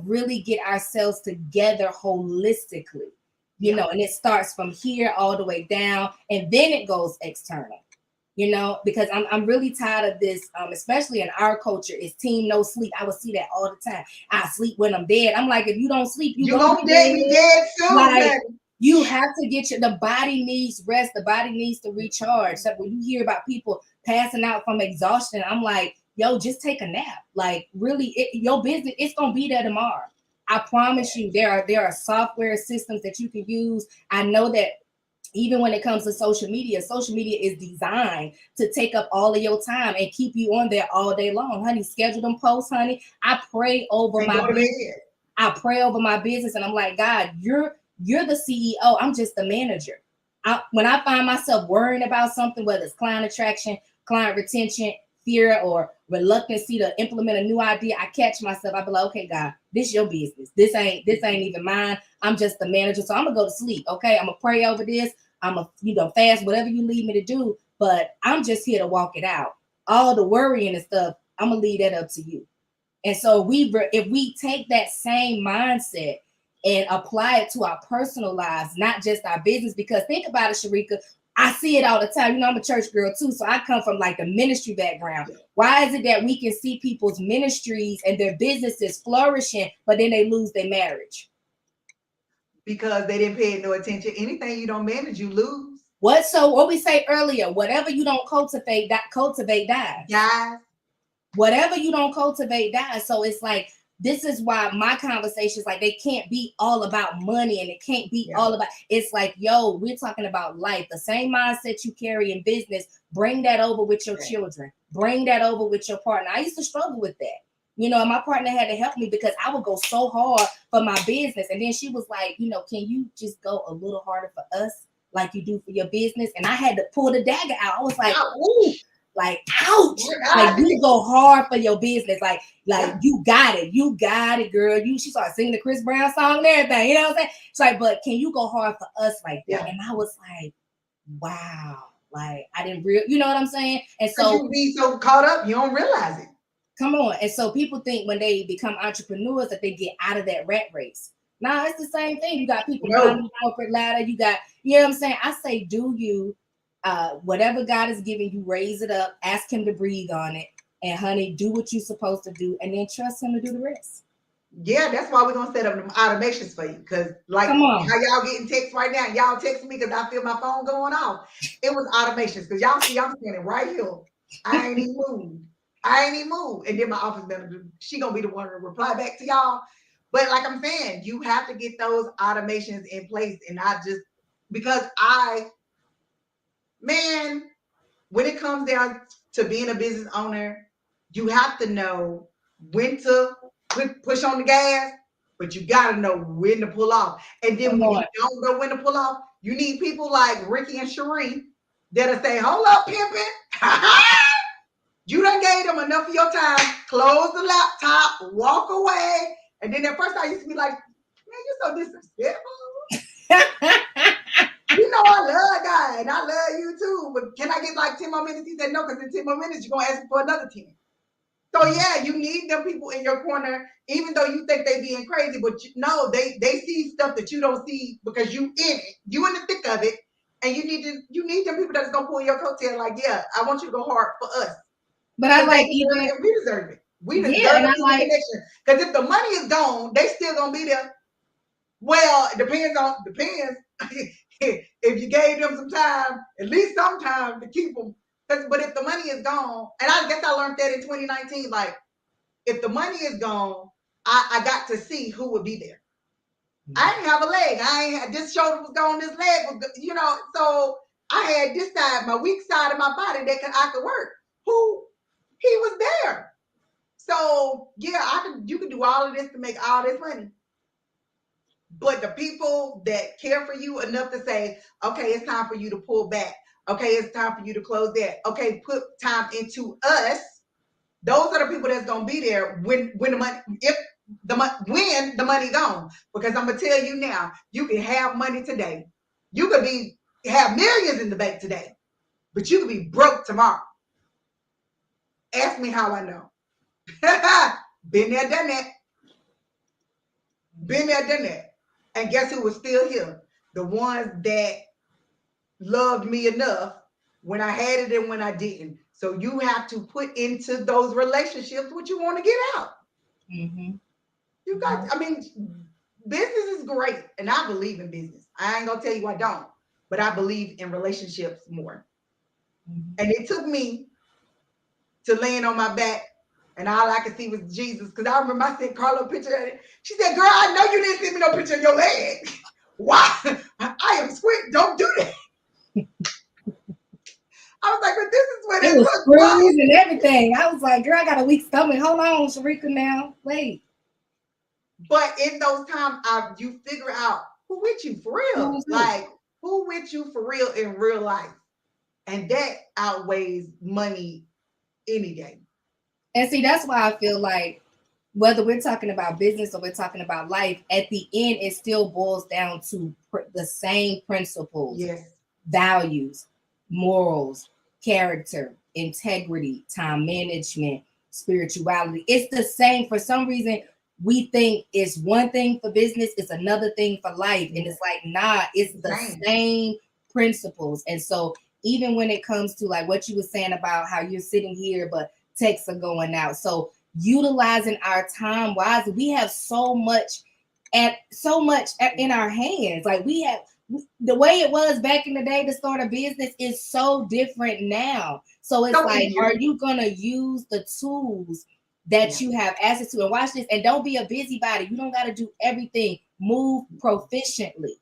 really get ourselves together holistically, and it starts from here all the way down, and then it goes external. you know, because I'm really tired of this, especially in our culture, is team no sleep. I would see that all the time. I sleep when I'm dead. I'm like, if you don't sleep, you You gonna gonna be be dead. dead soon, Like, honey. you have to get the body needs rest, the body needs to recharge. So when you hear about people passing out from exhaustion, I'm like, yo, just take a nap. Like, really, your business, it's gonna be there tomorrow. I promise you, there are software systems that you can use. I know that even when it comes to social media is designed to take up all of your time and keep you on there all day long. Honey, schedule them posts, honey. I pray over And my go to business. bed. I pray over my business and I'm like, God, you're the CEO. I'm just the manager. When I find myself worrying about something, whether it's client attraction, client retention, fear, or reluctancy to implement a new idea, I catch myself. I be like, okay, God, this your business. This ain't even mine. I'm just the manager. So I'm gonna go to sleep. Okay. I'm gonna pray over this. I'm gonna fast, whatever you lead me to do. But I'm just here to walk it out. All the worrying and stuff, I'm gonna leave that up to you. And so if we take that same mindset and apply it to our personal lives, not just our business, because think about it, Sharika, I see it all the time. You know, I'm a church girl too, so I come from like the ministry background. Why is it that we can see people's ministries and their businesses flourishing, but then they lose their marriage? Because they didn't pay no attention. Anything you don't manage, you lose. What we say earlier, whatever you don't cultivate, that dies. Guys, Whatever you don't cultivate dies. So it's like, this is why my conversations, like, they can't be all about money and it can't be all about, it's like, yo, we're talking about life. The same mindset you carry in business, bring that over with your children, bring that over with your partner. I used to struggle with that. You know, my partner had to help me because I would go so hard for my business. And then she was like, you know, can you just go a little harder for us like you do for your business? And I had to pull the dagger out. I was like, ooh, like, ouch. Like, you go hard for your business. Like you got it, girl. She started singing the Chris Brown song and everything. You know what I'm saying? It's like, but can you go hard for us like that? And I was like, wow. Like, I didn't you know what I'm saying? And so you be so caught up, you don't realize it. Come on. And so people think when they become entrepreneurs that they get out of that rat race. Nah, it's the same thing. You got people climbing the corporate ladder. You got, you know what I'm saying? I say, do you, whatever God is giving you, raise it up, ask him to breathe on it. And honey, do what you're supposed to do and then trust him to do the rest. Yeah, that's why we're gonna set up them automations for you. Cause like how y'all getting texts right now, y'all texting me because I feel my phone going off. It was automations because y'all see I'm standing right here. I ain't even moved. And then my office manager, she gonna be the one to reply back to y'all. But like I'm saying, you have to get those automations in place. And I just because when it comes down to being a business owner, you have to know when to push on the gas, but you got to know when to pull off. And then when you don't know when to pull off, you need people like Ricky and Sheree that'll say, hold up, pimping. You done gave them enough of your time. Close the laptop, walk away. And then at first I used to be like, man, you're so disrespectful. You know I love God and I love you too, but can I get like 10 more minutes? He said no, because in 10 more minutes you're gonna ask me for another 10. So yeah, you need them people in your corner, even though you think they being crazy, but they see stuff that you don't see because you in it, you in the thick of it, and you need them people that's gonna pull your coattail. Like, yeah, I want you to go hard for us. But I like we deserve it. We deserve the connection. Because if the money is gone, they still gonna be there. Well, it depends. If you gave them some time, at least some time to keep them. But if the money is gone, and I guess I learned that in 2019, like if the money is gone, I got to see who would be there. I didn't have a leg. I ain't had this shoulder was gone, this leg was, so I had this side, my weak side of my body that I could work. He was there. So yeah, you can do all of this to make all this money. But the people that care for you enough to say, okay, it's time for you to pull back. Okay, it's time for you to close that. Okay, put time into us. Those are the people that's gonna be there when the money gone. Because I'm gonna tell you now, you can have money today. You could have millions in the bank today, but you could be broke tomorrow. Ask me how I know. Been there, done that. Been there, done that. And guess who was still here? The ones that loved me enough when I had it and when I didn't. So you have to put into those relationships what you want to get out. Mm-hmm. You got, I mean, business is great, and I believe in business. I ain't gonna tell you I don't, but I believe in relationships more. Mm-hmm. And it took me to laying on my back, and all I could see was Jesus. Because I remember I sent Carla a picture of it. She said, "Girl, I know you didn't send me no picture of your leg. Why? I am squint. Don't do that." I was like, "But this is what It it was looks like." screws and everything. I was like, girl, I got a weak stomach. Hold on, Sharika now. Wait. But in those times, you figure out who with you for Who real. was who? Like, who with you for real in real life. And that outweighs money any day. And see, that's why I feel like whether we're talking about business or we're talking about life, at the end, it still boils down to the same principles, Yes. values, morals, character, integrity, time management, spirituality. It's the same. For some reason, we think it's one thing for business, it's another thing for life. And it's like, nah, it's the same principles. And so even when it comes to like what you were saying about how you're sitting here, but texts are going out. So utilizing our time wisely, we have so much in our hands. Like we have the way it was back in the day to start a business is so different now. So it's So like, easier. are you gonna use the tools that you have access to? And watch this, and don't be a busybody. You don't got to do everything. Move proficiently.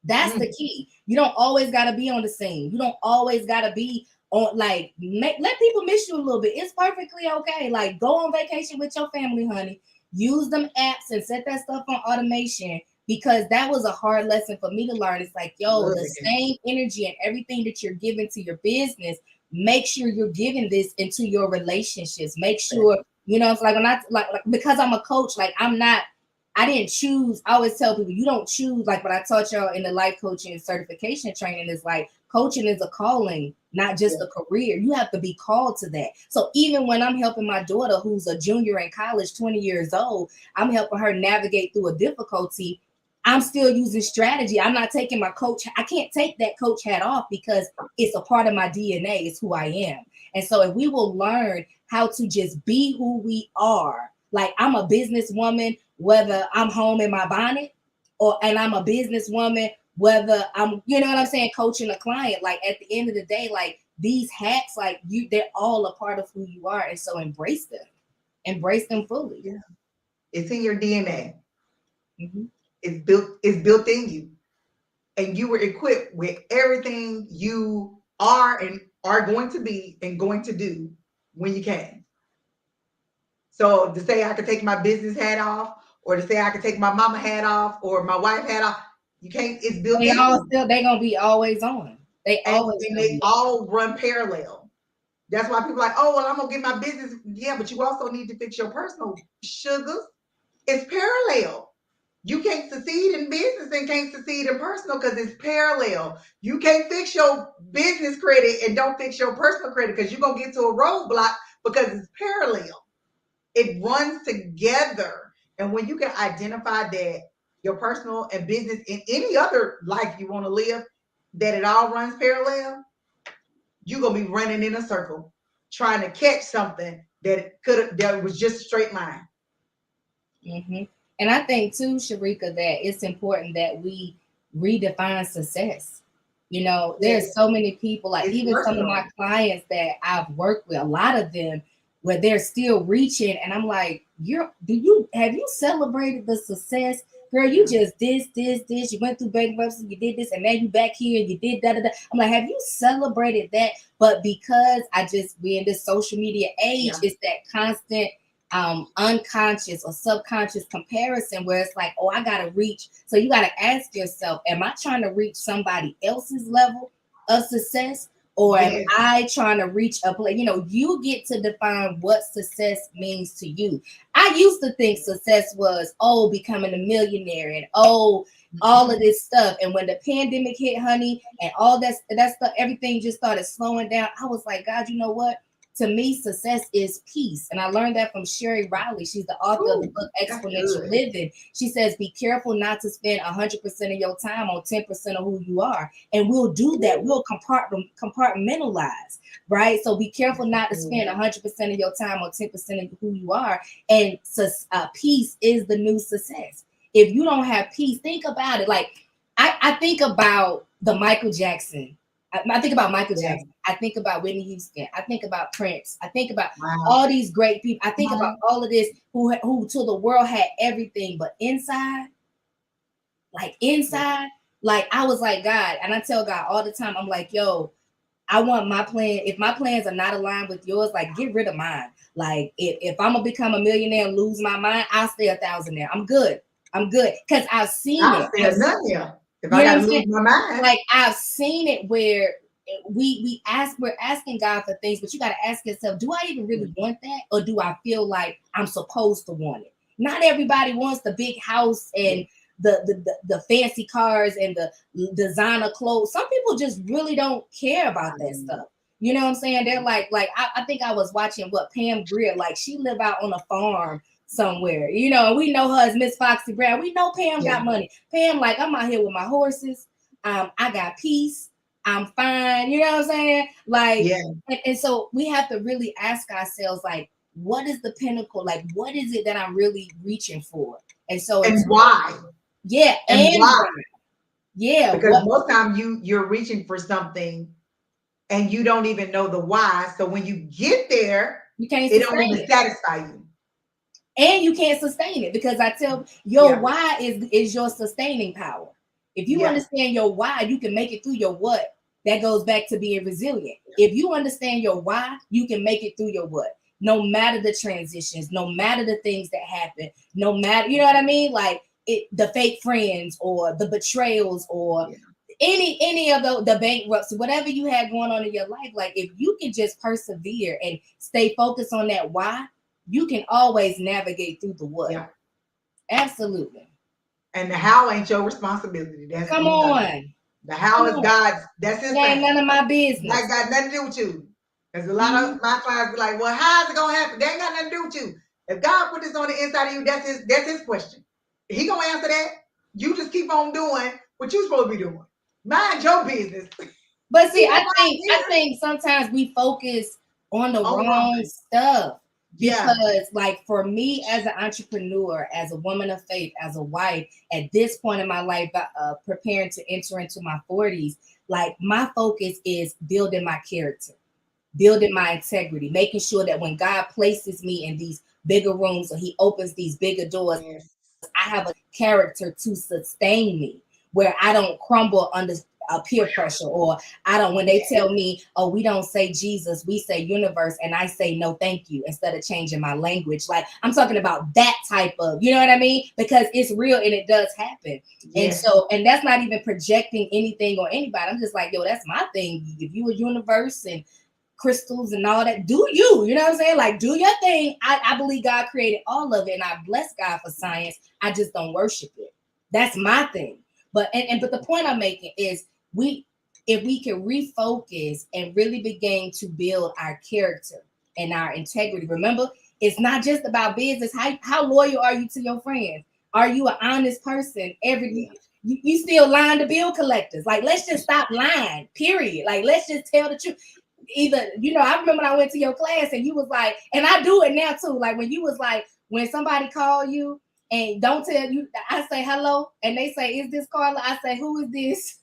That's the key. You don't always got to be on the scene. You don't always got to be on, like, let people miss you a little bit. It's perfectly okay. Like, go on vacation with your family, honey. Use them apps and set that stuff on automation, because that was a hard lesson for me to learn. It's like, yo, the same energy and everything that you're giving to your business, make sure you're giving this into your relationships. Make sure, you know, it's like when like because I'm a coach, like I didn't choose. I always tell people, you don't choose. Like what I taught y'all in the life coaching and certification training is like, coaching is a calling, not just a career. You have to be called to that. So even when I'm helping my daughter, who's a junior in college, 20 years old, I'm helping her navigate through a difficulty. I'm still using strategy. I'm not taking my coach. I can't take that coach hat off because it's a part of my DNA. It's who I am. And so if we will learn how to just be who we are, like I'm a businesswoman, whether I'm home in my bonnet and I'm a businesswoman, whether I'm, you know what I'm saying, coaching a client. Like at the end of the day, like these hats, like they're all a part of who you are. And so embrace them fully. Yeah. It's in your DNA. Mm-hmm. It's built in you. And you were equipped with everything you are and are going to be and going to do when you can. So to say I could take my business hat off, or to say I could take my mama hat off or my wife hat off, you can't. It's built in. They're gonna be always on. They all run parallel. That's why people are like, oh well, I'm gonna get my business. Yeah, but you also need to fix your personal sugars. It's parallel. You can't succeed in business and can't succeed in personal because it's parallel. You can't fix your business credit and don't fix your personal credit because you're gonna get to a roadblock because it's parallel. It runs together. And when you can identify that your personal and business in any other life you want to live, that it all runs parallel, you're gonna be running in a circle trying to catch something that was just a straight line. Mm-hmm. And I think too, Sharika, that it's important that we redefine success. You know, there's so many people, like even some of my clients that I've worked with, a lot of them, where they're still reaching, and I'm like, have you celebrated the success? Girl, you just this, you went through bankruptcy, you did this, and now you back here and you did da. I'm like, have you celebrated that? But because we in this social media age, it's that constant unconscious or subconscious comparison where it's like, oh, I gotta reach. So you gotta ask yourself, am I trying to reach somebody else's level of success, or am I trying to reach a place? You know, you get to define what success means to you. I used to think success was, oh, becoming a millionaire and all of this stuff. And when the pandemic hit, honey, and all that stuff, everything just started slowing down. I was like, God, you know what? To me, success is peace. And I learned that from Sherry Riley. She's the author of the book Exponential Living. She says, be careful not to spend 100% of your time on 10% of who you are. And we'll do that. We'll compartmentalize, right? So be careful not to spend 100% of your time on 10% of who you are. And peace is the new success. If you don't have peace, think about it. Like, I think about the Michael Jackson. I think about Michael Jackson. I think about Whitney Houston. I think about Prince. I think about all these great people. I think about all of this who to the world had everything, but inside, like I was like, God, and I tell God all the time, I'm like, yo, I want my plan. If my plans are not aligned with yours, like get rid of mine. Like if I'm gonna become a millionaire and lose my mind, I'll stay a thousandaire. I'm good. Because I've seen it. If I gotta lose my mind. Like I've seen it where we're asking God for things, but you gotta ask yourself, do I even really want that? Or do I feel like I'm supposed to want it? Not everybody wants the big house and the fancy cars and the designer clothes. Some people just really don't care about that stuff. You know what I'm saying? They're like I think I was watching Pam Grier, like she live out on a farm somewhere, you know, we know her as Miss Foxy Brown. We know Pam got money. Pam, like, I'm out here with my horses. I got peace. I'm fine. You know what I'm saying? Like, and so we have to really ask ourselves, like, what is the pinnacle? Like, what is it that I'm really reaching for? And so and why? Yeah, and why? Yeah, because most time you're reaching for something and you don't even know the why. So when you get there, you can't. It don't even satisfy you. And you can't sustain it, because I tell your why is your sustaining power. If you understand your why, you can make it through your what. That goes back to being resilient. If you understand your why, you can make it through your what. No matter the transitions, no matter the things that happen, no matter, you know what I mean? Like the fake friends or the betrayals or any of the bankruptcy, whatever you had going on in your life. Like if you can just persevere and stay focused on that why, you can always navigate through the what. Absolutely. And the how ain't your responsibility. Come on. The how is God's. That's his thing. Ain't none of my business. That got nothing to do with you. Because a lot of my clients be like, well, how's it gonna happen? They ain't got nothing to do with you. If God put this on the inside of you, that's his question. He gonna answer that. You just keep on doing what you're supposed to be doing. Mind your business. But see, I think sometimes we focus on the wrong stuff. Because like for me as an entrepreneur, as a woman of faith, as a wife, at this point in my life, preparing to enter into my 40s, like my focus is building my character, building my integrity, making sure that when God places me in these bigger rooms or he opens these bigger doors, I have a character to sustain me, where I don't crumble under peer pressure, or I don't, when they tell me, oh, we don't say Jesus, we say universe, and I say no thank you instead of changing my language. Like I'm talking about that type of, you know what I mean? Because it's real and it does happen. And so, and that's not even projecting anything on anybody. I'm just like, yo, that's my thing. If you a universe and crystals and all that, do you know what I'm saying? Like do your thing. I believe God created all of it, and I bless God for science. I just don't worship it. That's my thing. But but the point I'm making is if we can refocus and really begin to build our character and our integrity. Remember, it's not just about business. How loyal are you to your friends? Are you an honest person? You still lying to bill collectors? Like, let's just stop lying, period. Like, let's just tell the truth. Either, you know, I remember when I went to your class and you was like, and I do it now too. Like when you was like, when somebody call you and don't tell you, I say hello, and they say, is this Carla? I say, who is this?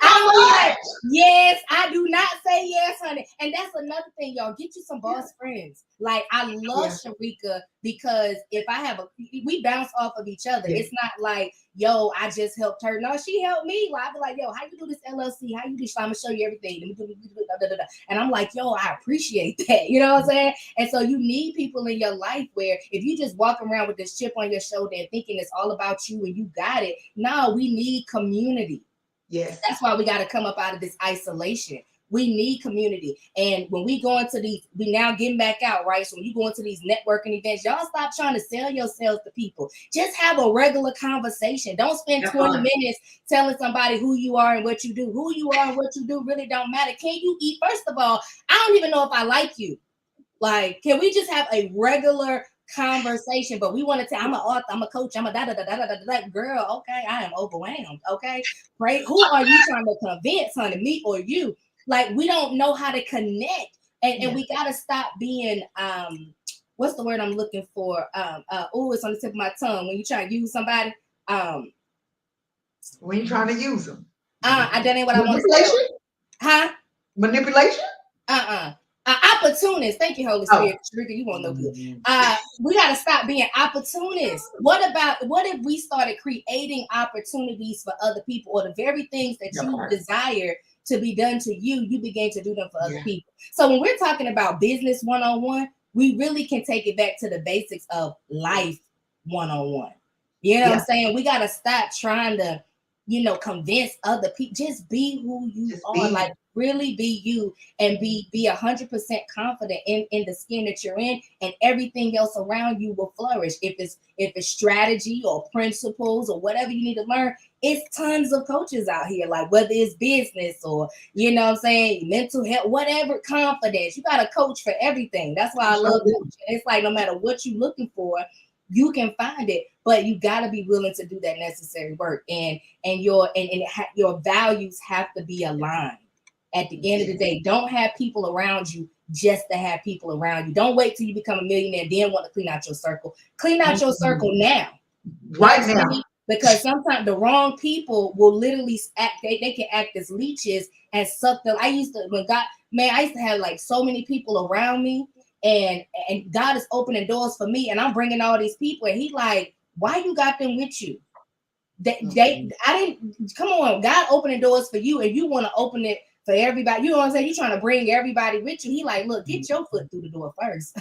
I'm like, yes, I do not say yes, honey. And that's another thing, y'all. Get you some boss friends. Like I love Sharika, because if I have we bounce off of each other. It's not like, yo, I just helped her. No, she helped me. Like, I'll be like, yo, how you do this LLC? How you do this? I'm gonna show you everything. And I'm like, yo, I appreciate that. You know what I'm saying? And so you need people in your life where if you just walk around with this chip on your shoulder and thinking it's all about you and you got it. No, we need community. Yes. That's why we got to come up out of this isolation. We need community. And when we go into these, we now getting back out, right? So when you go into these networking events, y'all stop trying to sell yourselves to people. Just have a regular conversation. Don't spend 20 minutes telling somebody who you are and what you do. Who you are and what you do really don't matter. Can you eat? First of all, I don't even know if I like you. Like, can we just have a regular conversation? But we want to tell, I'm an author, I'm a coach, I'm a da. Girl, okay, I am overwhelmed. Okay, right? Who are you trying to convince, honey, me or you? Like, we don't know how to connect, and we gotta stop being what's the word I'm looking for? Oh, it's on the tip of my tongue. When you try to use somebody, when you trying to use them, that ain't what I want to say. Huh? Manipulation? Opportunists. Thank you, Holy Spirit. Sharika, you won't know good. We got to stop being opportunists. What if we started creating opportunities for other people, or the very things that you desire to be done to you, you begin to do them for other people. So when we're talking about business one-on-one, we really can take it back to the basics of life one-on-one. You know what I'm saying? We got to stop trying to, convince other people. Just be who you are. Like, really be you, and be 100% confident in the skin that you're in, and everything else around you will flourish. If it's strategy or principles or whatever you need to learn, it's tons of coaches out here, like whether it's business or, mental health, whatever, confidence. You got a coach for everything. That's why I love coaching. It's like, no matter what you're looking for, you can find it, but you got to be willing to do that necessary work, and your values have to be aligned. At the end of the day, don't have people around you just to have people around you. Don't wait till you become a millionaire, then want to clean out your circle. Clean out your circle now. Right now. Because sometimes the wrong people will literally act, they can act as leeches and suck them. I used to have like so many people around me, and God is opening doors for me, and I'm bringing all these people, and he like, why you got them with you? I didn't, come on, God opening doors for you, and you want to open it for everybody. You know what I'm saying? You're trying to bring everybody with you. He like, look, get your foot through the door first.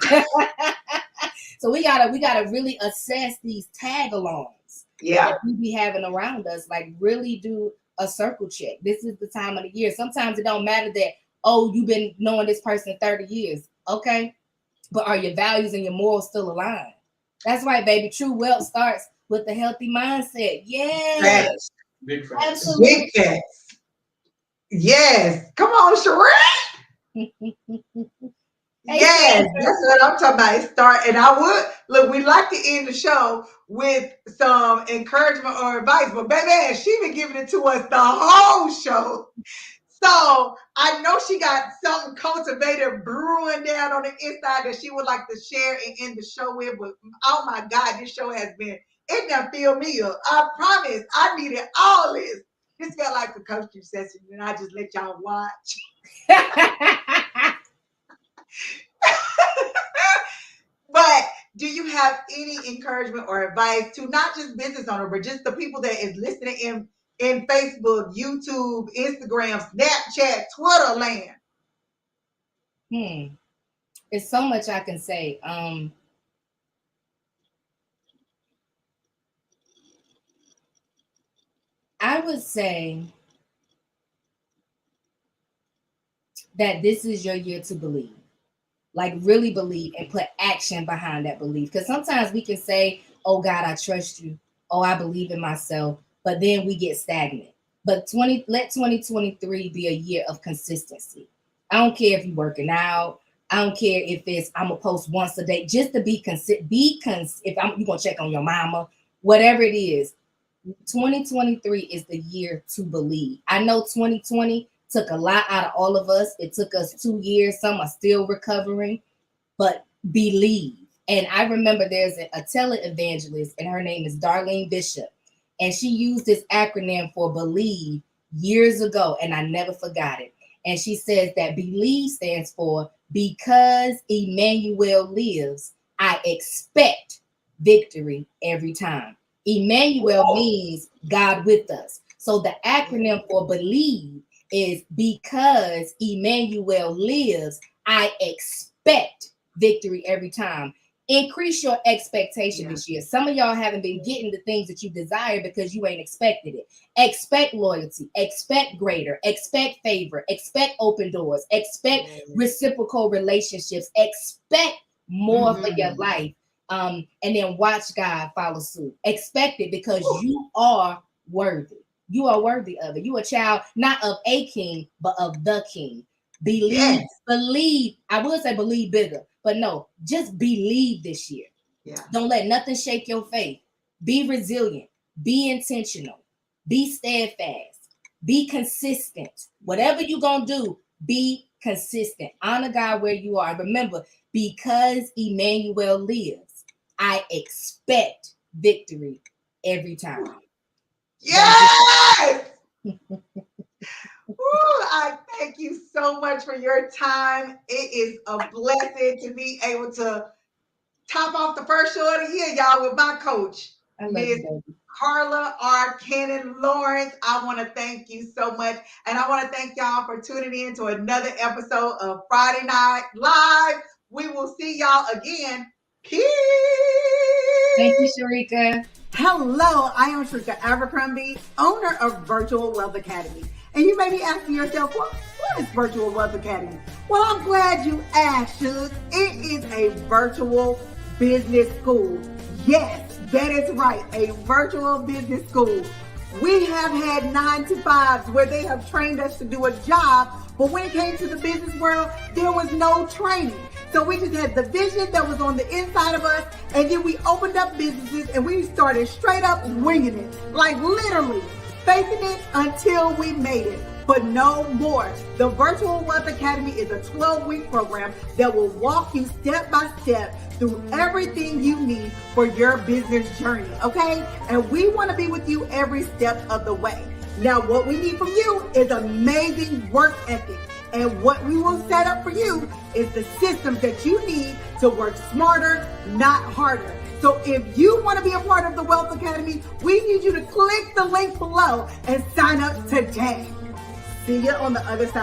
So we gotta really assess these tag-alongs that we be having around us. Like, really do a circle check. This is the time of the year. Sometimes it don't matter that, you've been knowing this person 30 years. Okay. But are your values and your morals still aligned? That's right, baby. True wealth starts with a healthy mindset. Yes. Big facts. Absolutely. Big facts. Yes. Come on, Sheree. Yes, that's what I'm talking about. And I would look, we like to end the show with some encouragement or advice, but baby, she been giving it to us the whole show. So I know she got something cultivated brewing down on the inside that she would like to share and end the show with. But oh my God, this show has been, it done filled me up. I promise I needed all this. This felt like a coaching session, and I just let y'all watch. But do you have any encouragement or advice to not just business owners, but just the people that is listening in Facebook, YouTube, Instagram, Snapchat, Twitter land? It's so much I can say. I would say that this is your year to believe. Like, really believe and put action behind that belief. Because sometimes we can say, oh God, I trust you. Oh, I believe in myself. But then we get stagnant. But let 2023 be a year of consistency. I don't care if you're working out. I don't care if it's, I'm going to post once a day. Just to be consistent. If you're going to check on your mama, whatever it is. 2023 is the year to believe. I know 2020 took a lot out of all of us. It took us 2 years. Some are still recovering, but believe. And I remember there's a televangelist, and her name is Darlene Bishop. And she used this acronym for believe years ago, and I never forgot it. And she says that believe stands for because Emmanuel lives, I expect victory every time. Emmanuel means God with us. So the acronym for believe is because Emmanuel lives, I expect victory every time. Increase your expectation this year. Some of y'all haven't been getting the things that you desire because you ain't expected it. Expect loyalty, expect greater, expect favor, expect open doors, expect reciprocal relationships, expect more for your life. And then watch God follow suit. Expect it because you are worthy. You are worthy of it. You are a child, not of a king, but of the king. Believe, believe. I would say believe bigger, but no, just believe this year. Don't let nothing shake your faith. Be resilient. Be intentional. Be steadfast. Be consistent. Whatever you're going to do, be consistent. Honor God where you are. Remember, because Emmanuel lives, I expect victory every time. Yes! I thank you so much for your time. It is a blessing to be able to top off the first show of the year, y'all, with my coach, Miss Carla R. Cannon Lawrence. I want to thank you so much. And I want to thank y'all for tuning in to another episode of Friday Night Live. We will see y'all again. Peace. Thank you, Sharika. Hello, I am Sharika Abercrombie, owner of Virtual Wealth Academy. And you may be asking yourself, what is Virtual Wealth Academy? Well, I'm glad you asked, Shug. It is a virtual business school. Yes, that is right, a virtual business school. We have had 9-to-5s where they have trained us to do a job, but when it came to the business world, there was no training. So we just had the vision that was on the inside of us, and then we opened up businesses and we started straight up winging it, like literally faking it until we made it. But no more. The Virtual Wealth Academy is a 12-week program that will walk you step by step through everything you need for your business journey, okay? And we want to be with you every step of the way. Now, what we need from you is amazing work ethic. And what we will set up for you is the systems that you need to work smarter, not harder. So if you want to be a part of the Wealth Academy, we need you to click the link below and sign up today. See you on the other side.